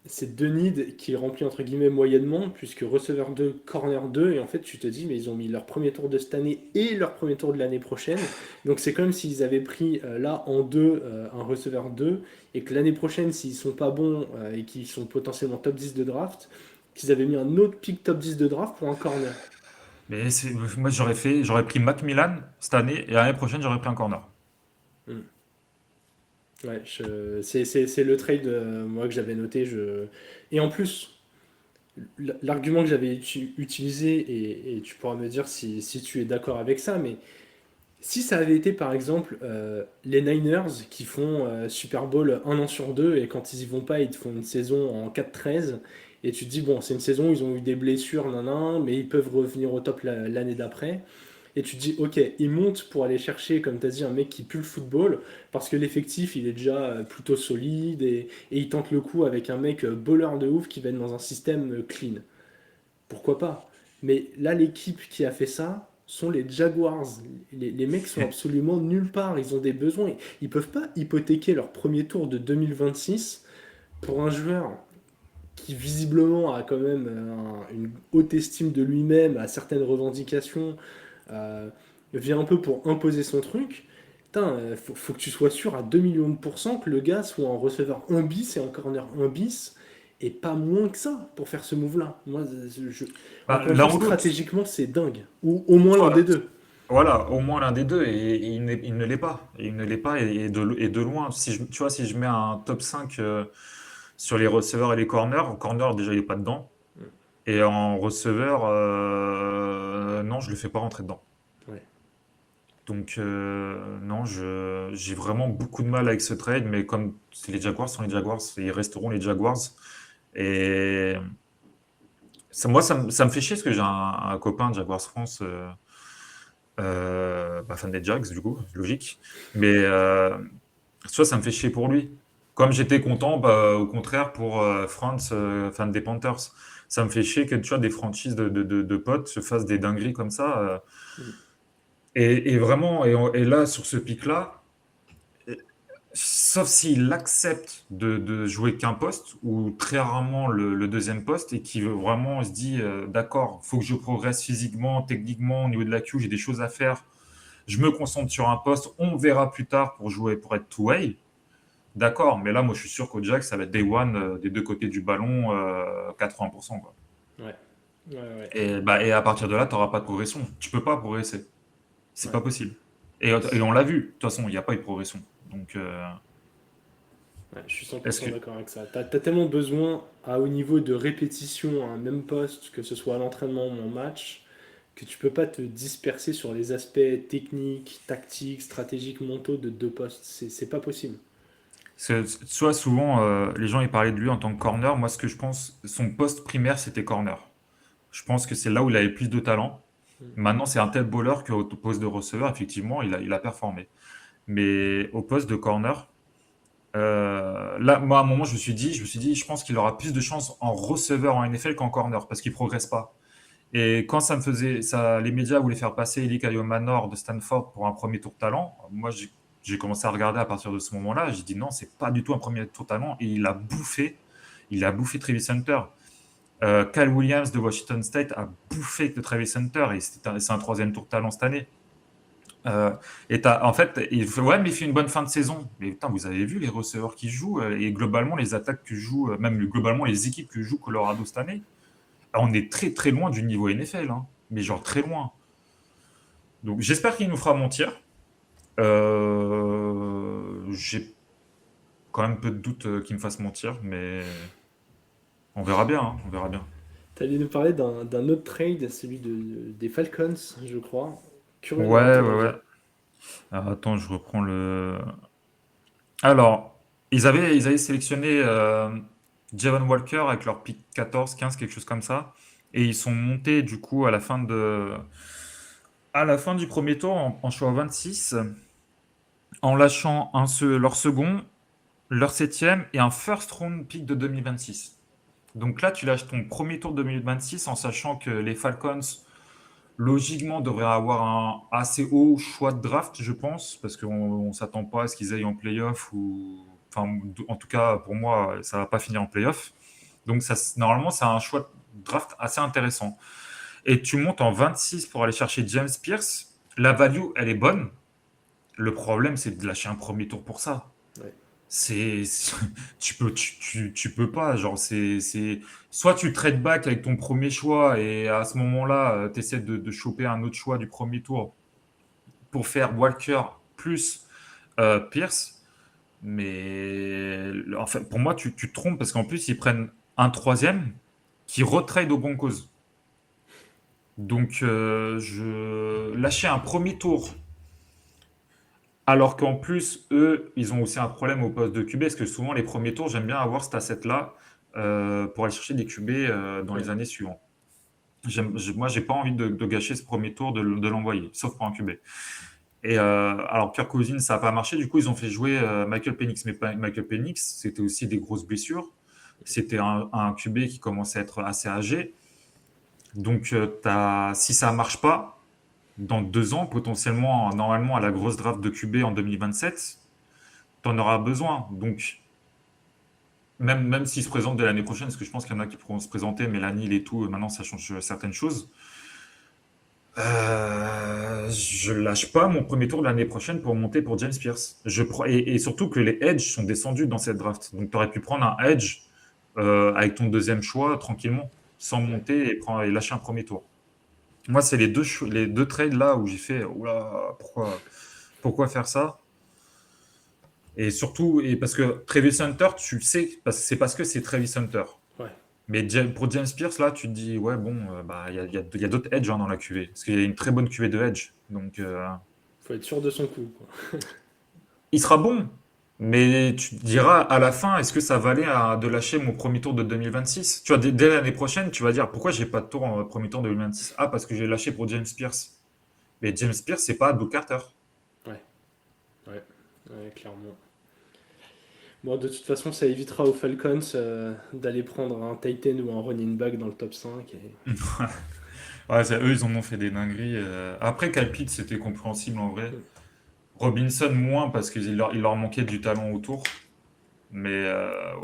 c'est deux needs qui remplit entre guillemets moyennement, puisque receveur 2, corner 2, et en fait, tu te dis, mais ils ont mis leur premier tour de cette année et leur premier tour de l'année prochaine. Donc, c'est comme s'ils avaient pris là en deux un receveur 2, et que l'année prochaine, s'ils sont pas bons et qu'ils sont potentiellement top 10 de draft, qu'ils avaient mis un autre pick top 10 de draft pour un corner. Mais moi, j'aurais pris Macmillan cette année et l'année prochaine, j'aurais pris un corner. Mm. Ouais, c'est le trade moi que j'avais noté. Et en plus, l'argument que j'avais utilisé, et tu pourras me dire si tu es d'accord avec ça, mais si ça avait été par exemple les Niners qui font Super Bowl 1 an sur 2 et quand ils y vont pas, ils te font une saison en 4-13 et tu te dis, bon, c'est une saison où ils ont eu des blessures, mais ils peuvent revenir au top l'année d'après. Et tu te dis, ok, ils montent pour aller chercher, comme tu as dit, un mec qui pue le football, parce que l'effectif, il est déjà plutôt solide, et ils tentent le coup avec un mec bowler de ouf qui va être dans un système clean. Pourquoi pas? Mais là, l'équipe qui a fait ça sont les Jaguars. Les mecs sont absolument nulle part, ils ont des besoins. Ils peuvent pas hypothéquer leur premier tour de 2026 pour un joueur qui visiblement a quand même une haute estime de lui-même, a certaines revendications, euh, vient un peu pour imposer son truc. Putain, faut que tu sois sûr à 2 millions de pourcents que le gars soit en receveur 1 bis et en corner 1 bis, et pas moins que ça pour faire ce move-là. Moi, Bah, encore une l'un fois, ou l'autre. stratégiquement, c'est dingue. Ou au moins l'un Voilà. des deux. Voilà, au moins l'un des deux, et il ne l'est pas. Et il ne l'est pas, et de loin. Tu vois, si je mets un top 5 sur les receveurs et les corners, en corner, déjà, il n'est pas dedans. Et en receveur, non, je ne le fais pas rentrer dedans. Ouais. Donc, non, j'ai vraiment beaucoup de mal avec ce trade, mais comme les Jaguars sont les Jaguars, ils resteront les Jaguars. Et moi, ça me fait chier parce que j'ai un copain de Jaguars France. Fan des Jags, du coup, logique. Mais tu vois, ça me fait chier pour lui. Comme j'étais content, au contraire, pour Franz, fan des Panthers. Ça me fait chier que tu vois, des franchises de potes se fassent des dingueries comme ça. Et vraiment, et là, sur ce pic-là, euh, sauf s'il accepte de jouer qu'un poste, ou très rarement le deuxième poste, et qui veut vraiment se dit d'accord, faut que je progresse physiquement, techniquement, au niveau de la Q, j'ai des choses à faire. Je me concentre sur un poste, on verra plus tard pour jouer, pour être two-way. D'accord, mais là, moi, je suis sûr qu'au Jack, ça va être day one des deux côtés du ballon, 80%, quoi. Ouais. Ouais, ouais. Et à partir de là, tu n'auras pas de progression. Tu peux pas progresser. C'est Ouais. pas possible. Et on l'a vu. De toute façon, il n'y a pas eu de progression. Donc, Ouais, je suis est-ce 100% que. d'accord avec ça. T'as tellement besoin à haut niveau de répétition à un même poste, que ce soit à l'entraînement ou en match, que tu peux pas te disperser sur les aspects techniques, tactiques, stratégiques, mentaux de deux postes. C'est pas possible. Soit souvent, les gens ils parlaient de lui en tant que corner. Moi, ce que je pense, son poste primaire, c'était corner. Je pense que c'est là où il avait le plus de talent. Maintenant, c'est un tel bowler qu'au poste de receveur, effectivement, il a performé. Mais au poste de corner, là, moi, à un moment, je me suis dit, je pense qu'il aura plus de chance en receveur en NFL qu'en corner parce qu'il progresse pas. Et quand les médias voulaient faire passer Eli Manor de Stanford pour un premier tour talent, moi, j'ai commencé à regarder à partir de ce moment-là. J'ai dit non, c'est pas du tout un premier tour talent. Et il a bouffé Travis Hunter. Kyle Williams de Washington State a bouffé de Travis Hunter et c'est un troisième tour talent cette année. En fait, il fait, ouais, mais il fait une bonne fin de saison. Mais putain, vous avez vu les receveurs qui jouent et globalement les attaques que jouent, même globalement les équipes que joue Colorado cette année. On est très très loin du niveau NFL, hein. Mais genre très loin. Donc j'espère qu'il nous fera mentir. J'ai quand même peu de doutes qu'il me fasse mentir, mais on verra bien, hein, on verra bien. Tu allais nous parler d'un autre trade, celui des Falcons, je crois. Curieux d'avoir Ouais, ton ouais, avis. ouais. Alors, attends, je reprends le. Alors, ils avaient sélectionné Javon Walker avec leur pick 14, 15, quelque chose comme ça. Et ils sont montés du coup à la fin du premier tour en choix 26, en lâchant leur second, leur septième et un first round pick de 2026. Donc là, tu lâches ton premier tour de 2026 en sachant que les Falcons, logiquement, devraient avoir un assez haut choix de draft, je pense, parce qu'on ne s'attend pas à ce qu'ils aillent en playoff ou. Enfin, en tout cas, pour moi, ça ne va pas finir en playoff. Donc, normalement, c'est un choix de draft assez intéressant. Et tu montes en 26 pour aller chercher James Pierce. La value, elle est bonne. Le problème, c'est de lâcher un premier tour pour ça. Ouais. C'est, tu peux pas. Genre, soit tu trade back avec ton premier choix et à ce moment-là, tu essaies de choper un autre choix du premier tour pour faire Walker plus Pierce. Mais en fait, pour moi, tu te trompes parce qu'en plus, ils prennent un troisième qui retrade aux Broncos. Donc, lâcher un premier tour alors qu'en plus, eux, ils ont aussi un problème au poste de QB, parce que souvent, les premiers tours, j'aime bien avoir cet asset-là pour aller chercher des QB dans Ouais. les années suivantes. Moi, j'ai pas envie de gâcher ce premier tour, de l'envoyer, sauf pour un QB. Et alors, Kirk Cousins, ça n'a pas marché. Du coup, ils ont fait jouer Michael Penix. Mais Michael Penix, c'était aussi des grosses blessures. C'était un QB qui commençait à être assez âgé. Donc, si ça ne marche pas, dans 2 ans, potentiellement, normalement, à la grosse draft de QB en 2027, tu en auras besoin. Donc, même s'ils se présentent dès l'année prochaine, parce que je pense qu'il y en a qui pourront se présenter, Mélanie et tout, maintenant, ça change certaines choses. Je lâche pas mon premier tour de l'année prochaine pour monter pour James Pierce. Et surtout que les edge sont descendus dans cette draft. Donc, tu aurais pu prendre un edge avec ton deuxième choix tranquillement, sans monter et lâcher un premier tour. Moi, c'est les deux trades là où j'ai fait, oula, pourquoi faire ça? Et surtout, parce que Travis Hunter, tu le sais, c'est parce que c'est Travis Hunter. Ouais. Mais pour James Pierce, là, tu te dis, ouais, bon, bah, il y a d'autres edge dans la QV. Parce qu'il y a une très bonne QV de edge. Donc, Faut être sûr de son coup, quoi. il sera bon. Mais tu te diras à la fin, est-ce que ça valait de lâcher mon premier tour de 2026? Tu vois, dès l'année prochaine, tu vas dire, pourquoi j'ai pas de tour en premier tour de 2026? Ah, parce que j'ai lâché pour James Pierce. Mais James Pierce, c'est pas Doug Carter. Ouais, clairement. Bon, de toute façon, ça évitera aux Falcons d'aller prendre un Titan ou un running back dans le top 5. Ouais, eux, ils en ont fait des dingueries. Après, Kyle Pitts, c'était compréhensible en vrai. Robinson, moins, parce qu'il leur manquait du talent autour. Mais,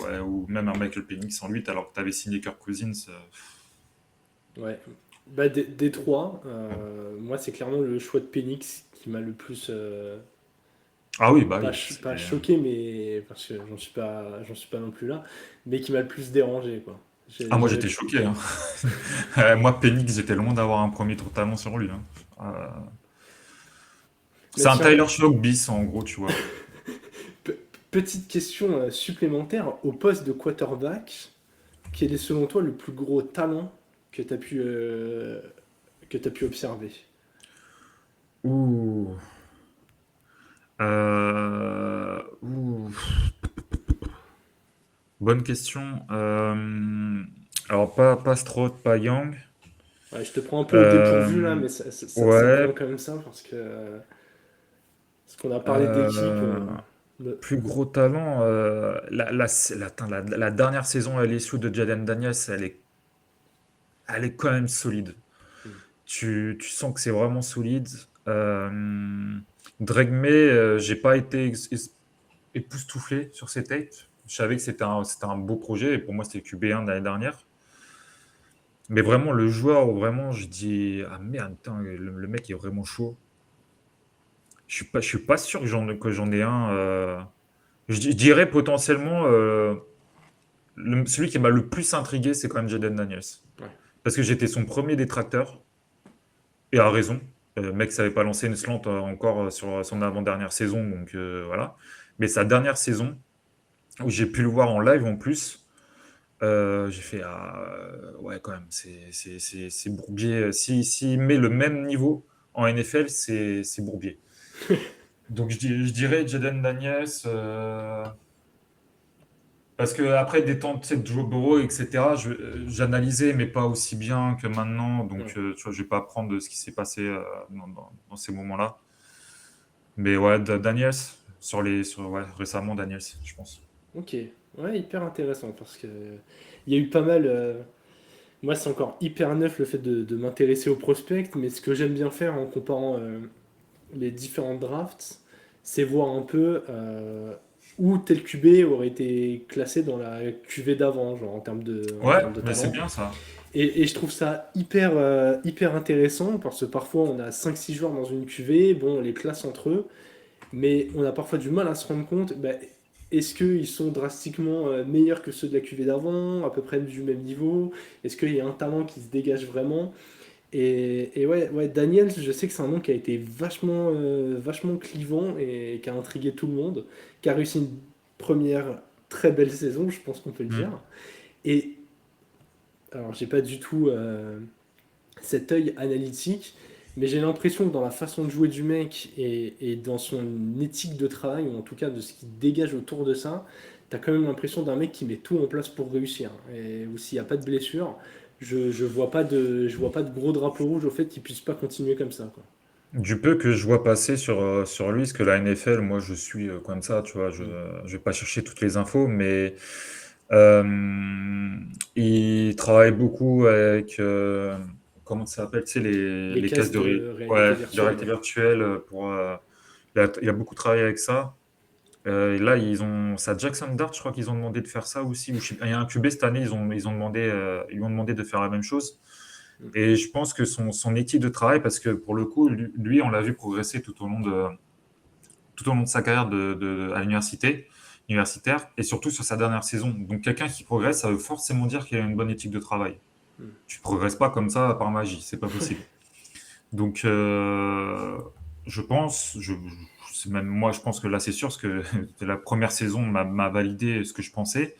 ouais, ou même un Michael Penix en 8, alors que tu avais signé Kirk Cousins. Ouais. Bah, des trois, moi, c'est clairement le choix de Penix qui m'a le plus. Ah oui, bah Pas, oui. pas choqué, mais. Parce que j'en suis pas non plus là. Mais qui m'a le plus dérangé, quoi. Ah, moi, J'avais. j'étais choqué, hein. Moi, Penix, j'étais loin d'avoir un premier tour talent sur lui, hein. Mais C'est un tiens, Tyler Schlock bis, en gros, tu vois. petite question supplémentaire. Au poste de quarterback, quel est selon toi le plus gros talent que tu as que tu as pu observer? Ouh. Ouh. Bonne question. Alors, pas Stroud, pas Young. Ouais, je te prends un peu au dépourvu là, Euh, mais ça me ouais. vient quand même ça parce qu'on a parlé d'équipe. euh, Plus gros talent. La dernière saison à LSU de Jaden Daniels, elle est quand même solide. Hmm. Tu sens que c'est vraiment solide. Drake May, j'ai pas été époustouflé sur ses tapes. Je savais que c'était un beau projet et pour moi c'était QB1 de l'année dernière. Mais vraiment, le joueur où vraiment je dis ah merde, putain, le mec est vraiment chaud. Je suis pas sûr que j'en ai un. Je dirais potentiellement celui qui m'a le plus intrigué, c'est quand même Jaden Daniels. Ouais. Parce que j'étais son premier détracteur et a raison. Le mec savait pas lancer une slant encore sur son avant-dernière saison, donc voilà. Mais sa dernière saison, où j'ai pu le voir en live en plus, j'ai fait ah, ouais, quand même, c'est Bourbier. S'il met le même niveau en NFL, c'est Bourbier. Donc je dirais Jaden Daniels. Parce que après des temps, tu sais, de Joe Burrow, etc., j'analysais, mais pas aussi bien que maintenant. Donc, Ouais. tu vois, je vais pas apprendre de ce qui s'est passé dans ces moments-là. Mais ouais, Daniels, ouais, récemment, Daniels, je pense. Ok, ouais, hyper intéressant parce que il y a eu pas mal. Moi, c'est encore hyper neuf le fait de m'intéresser aux prospects, mais ce que j'aime bien faire en comparant les différents drafts, c'est voir un peu où tel QB aurait été classé dans la QV d'avant, genre en Ouais, termes de mais c'est talent. bien ça. Et je trouve ça hyper intéressant parce que parfois on a 5 6 joueurs dans une QV, bon, on les classe entre eux, mais on a parfois du mal à se rendre compte, bah, est-ce qu'ils sont drastiquement meilleurs que ceux de la QV d'avant, à peu près du même niveau? Est-ce qu'il y a un talent qui se dégage vraiment? Et ouais, Daniels, je sais que c'est un nom qui a été vachement clivant et qui a intrigué tout le monde, qui a réussi une première très belle saison, je pense qu'on peut le dire. Hmm. Et alors, j'ai pas du tout cet œil analytique, mais j'ai l'impression que dans la façon de jouer du mec et dans son éthique de travail, ou en tout cas de ce qui dégage autour de ça, t'as quand même l'impression d'un mec qui met tout en place pour réussir. Et où s'il n'y a pas de blessure, je vois pas de gros drapeau rouge au fait qu'il puisse pas continuer comme ça, quoi. Du peu que je vois passer sur lui, parce que la NFL, moi, je suis comme ça, tu vois, Mm. je vais pas chercher toutes les infos, mais euh, il travaille beaucoup avec, comment ça s'appelle, tu sais, Les les caisses cases de, de réalité ouais, de virtuelle, réalité ouais. virtuelle il a beaucoup travaillé avec ça. Et là, c'est à Jackson Dart, je crois qu'ils ont demandé de faire ça aussi. Ou il y a un QB cette année, ils lui ont demandé de faire la même chose. Mm. Et je pense que son éthique de travail, parce que pour le coup, lui, on l'a vu progresser tout au long de sa carrière à universitaire, et surtout sur sa dernière saison. Donc quelqu'un qui progresse, ça veut forcément dire qu'il a une bonne éthique de travail. Mm. Tu progresses pas comme ça par magie, c'est pas possible. Donc je pense, c'est même moi, je pense que là c'est sûr, parce que la première saison m'a validé ce que je pensais,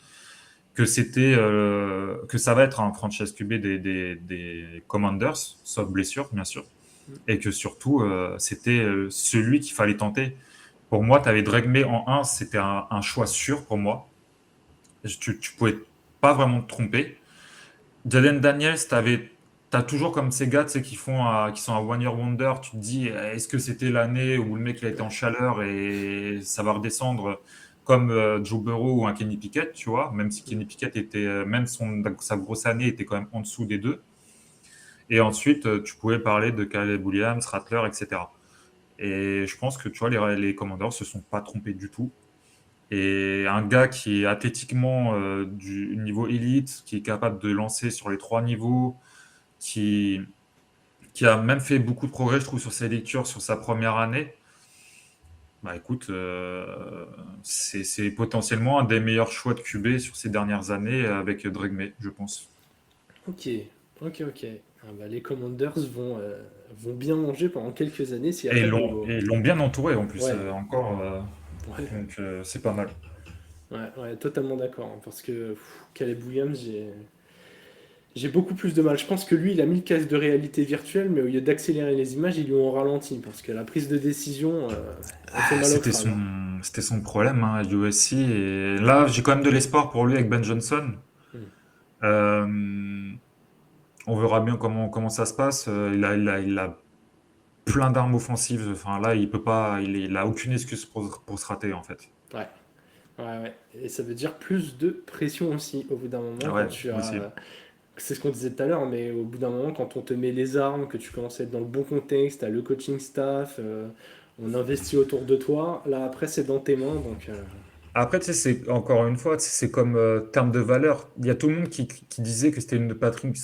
que ça va être un franchise QB des Commanders, sauf blessure bien sûr, Mm. et que surtout c'était celui qu'il fallait tenter. Pour moi, tu avais Drake May en 1, c'était un choix sûr pour moi. Tu pouvais pas vraiment te tromper. Jaden Daniels, t'as toujours comme ces gars, tu sais, qui sont à One Year Wonder. Tu te dis, est-ce que c'était l'année où le mec il a été en chaleur et ça va redescendre comme Joe Burrow ou un Kenny Pickett, tu vois, même si Kenny Pickett était, même sa grosse année était quand même en dessous des deux. Et ensuite, tu pouvais parler de Caleb Williams, Rattler, etc. Et je pense que tu vois, les Commanders se sont pas trompés du tout. Et un gars qui est athlétiquement du niveau élite, qui est capable de lancer sur les trois niveaux, qui, qui a même fait beaucoup de progrès, je trouve, sur ses lectures sur sa première année, bah écoute, c'est potentiellement un des meilleurs choix de QB sur ces dernières années avec Drake May, je pense. Ok, ok. Ah bah, les Commanders vont bien manger pendant quelques années s'il n'y a Et pas de nouveau. ils l'ont bien entouré en plus, Ouais, encore. ouais, Donc c'est pas mal. ouais, totalement d'accord, hein, parce que Caleb Williams, j'ai beaucoup plus de mal. Je pense que lui, il a mis le casque de réalité virtuelle, mais au lieu d'accélérer les images, ils lui ont ralenti parce que la prise de décision, elle fait mal au C'était crâne. c'était son problème hein, à USC. Et là, j'ai quand même de l'espoir pour lui avec Ben Johnson. Hmm. Euh, on verra bien comment ça se passe. Il a plein d'armes offensives. Enfin, là, il peut pas, il a aucune excuse pour se rater, en fait. Ouais. Ouais, ouais. Et ça veut dire plus de pression aussi, au bout d'un moment, quand Ouais, tu aussi. as... C'est ce qu'on disait tout à l'heure, mais au bout d'un moment, quand on te met les armes, que tu commences à être dans le bon contexte, t'as le coaching staff, on investit autour de toi, là après c'est dans tes mains, donc... Après, tu sais, c'est encore une fois, tu sais, c'est comme terme de valeur. Il y a tout le monde qui disait que c'était une Patrick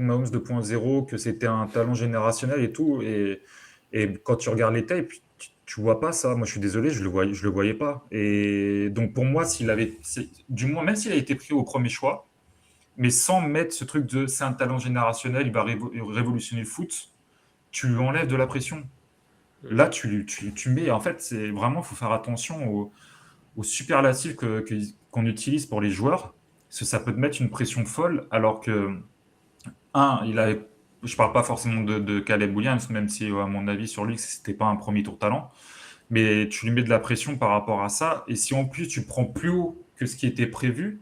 Mahomes 2.0, que c'était un talent générationnel et tout. Et quand tu regardes les tapes, tu vois pas ça. Moi, je suis désolé, je le voyais pas. Et donc, pour moi, du moins, même s'il a été pris au premier choix, mais sans mettre ce truc de c'est un talent générationnel, il va révolutionner le foot, tu lui enlèves de la pression. Là, tu mets, en fait, c'est vraiment, faut faire attention aux superlatifs qu'on utilise pour les joueurs, parce que ça peut te mettre une pression folle, alors que, je parle pas forcément de Caleb Williams, même si, à mon avis, sur lui, c'était pas un premier tour talent, mais tu lui mets de la pression par rapport à ça, et si en plus tu prends plus haut que ce qui était prévu,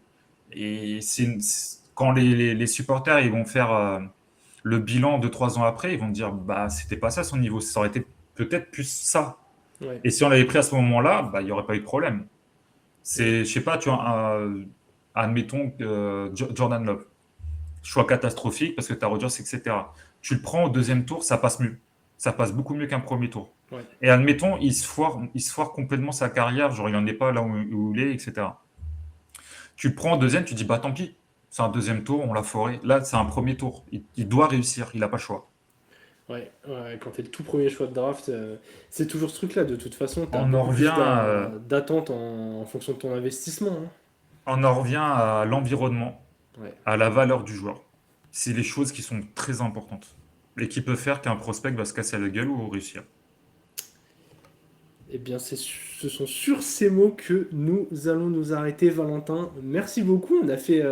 et quand les supporters ils vont faire le bilan de 3 ans après, ils vont dire, bah, c'était pas ça son niveau, ça aurait été peut-être plus ça. Ouais. Et si on l'avait pris à ce moment-là, bah, il n'y aurait pas eu de problème. Et- Je sais pas, tu vois, admettons Jordan Love, choix catastrophique parce que tu as Rodgers, etc. Tu le prends au deuxième tour, ça passe mieux. Ça passe beaucoup mieux qu'un premier tour. ouais. Et admettons, il se foire complètement sa carrière, genre il n'en est pas là où il est, etc. Tu le prends au deuxième, tu dis, bah tant pis, c'est un deuxième tour, on l'a foré. Là, c'est un premier tour. Il doit réussir, il n'a pas le choix. Ouais, ouais, quand t'es le tout premier choix de draft, c'est toujours ce truc-là. De toute façon, t'as On en beaucoup plus revient, d'attentes en fonction de ton investissement, hein. on en revient à l'environnement, Ouais. à la valeur du joueur. C'est les choses qui sont très importantes et qui peuvent faire qu'un prospect va se casser la gueule ou réussir. Eh bien, ce sont sur ces mots que nous allons nous arrêter, Valentin. Merci beaucoup. On a fait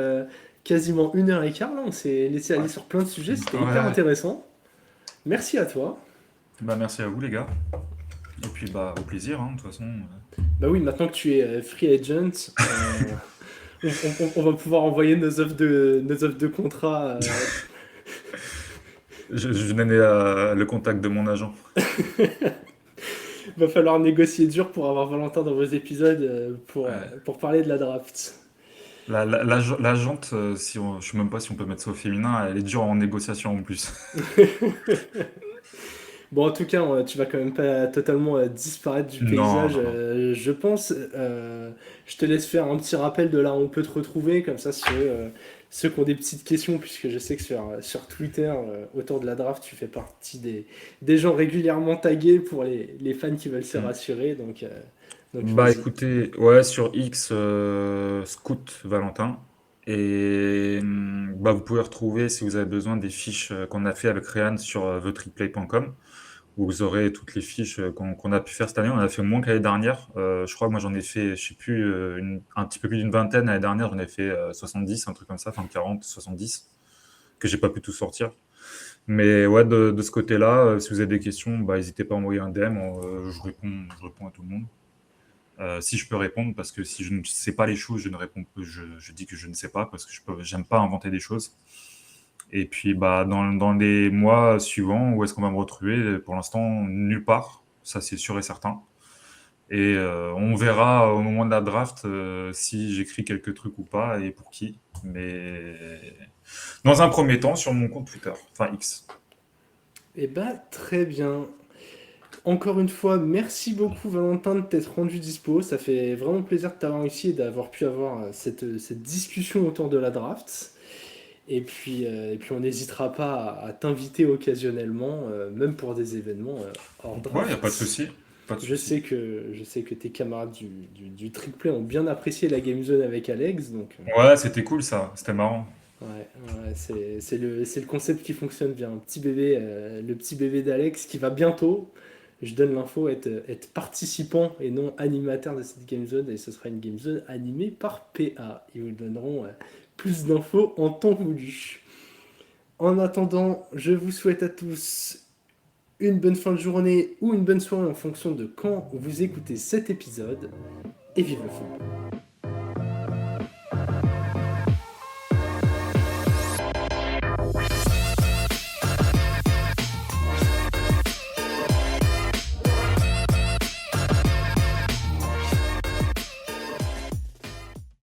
quasiment 1 heure et quart. Là, on s'est laissé aller Ouais. sur plein de sujets. C'était hyper Ouais. intéressant. Merci à toi. Bah, merci à vous, les gars. Et puis, bah, au plaisir, hein, de toute façon. Bah oui, maintenant que tu es free agent, on va pouvoir envoyer nos offres de contrat. Je donnais le contact de mon agent. Va falloir négocier dur pour avoir Valentin dans vos épisodes Ouais. pour parler de la draft. L'agente, je sais même pas si on peut mettre ça au féminin, elle est dure en négociation en plus. Bon, en tout cas, tu vas quand même pas totalement disparaître du Non, paysage, non, non. je pense. Je te laisse faire un petit rappel de là où on peut te retrouver, comme ça, ceux qui ont des petites questions, puisque je sais que sur Twitter, autour de la draft, tu fais partie des gens régulièrement tagués pour les fans qui veulent se Hmm. rassurer, donc Bah vas-y. écoutez, ouais, sur X, Scout Valentin. Et bah, vous pouvez retrouver, si vous avez besoin, des fiches qu'on a fait avec Réan sur thetripplay.com, où vous aurez toutes les fiches qu'on a pu faire cette année. On en a fait moins que l'année dernière. Je crois que moi j'en ai fait, je sais plus, un petit peu plus d'une vingtaine. L'année dernière, j'en ai fait 70, un truc comme ça, enfin 40, 70, que j'ai pas pu tout sortir. Mais ouais, de ce côté-là, si vous avez des questions, bah, n'hésitez pas à envoyer un DM. Je réponds à tout le monde. Si je peux répondre, parce que si je ne sais pas les choses, je ne réponds pas, je dis que je ne sais pas, parce que j'aime pas inventer des choses. Et puis, bah, dans les mois suivants, où est-ce qu'on va me retrouver? Pour l'instant, nulle part. Ça, c'est sûr et certain. Et on verra au moment de la draft si j'écris quelques trucs ou pas et pour qui. Mais dans un premier temps, sur mon compte Twitter, enfin X. Eh bah, très bien. Encore une fois, merci beaucoup Valentin de t'être rendu dispo. Ça fait vraiment plaisir de t'avoir ici et d'avoir pu avoir cette discussion autour de la draft. Et puis on n'hésitera pas à t'inviter occasionnellement, même pour des événements hors Ouais, il n'y a pas de draft. souci. Pas de Je souci. sais que tes camarades du Trick Play ont bien apprécié la Game Zone avec Alex, donc Ouais, c'était cool ça. C'était marrant. ouais, c'est le concept qui fonctionne bien. Un petit bébé, le petit bébé d'Alex qui va bientôt, je donne l'info, être participant et non animateur de cette Game Zone, et ce sera une Game Zone animée par PA. Ils vous donneront plus d'infos en temps voulu. En attendant, je vous souhaite à tous une bonne fin de journée ou une bonne soirée en fonction de quand vous écoutez cet épisode. Et vive le football.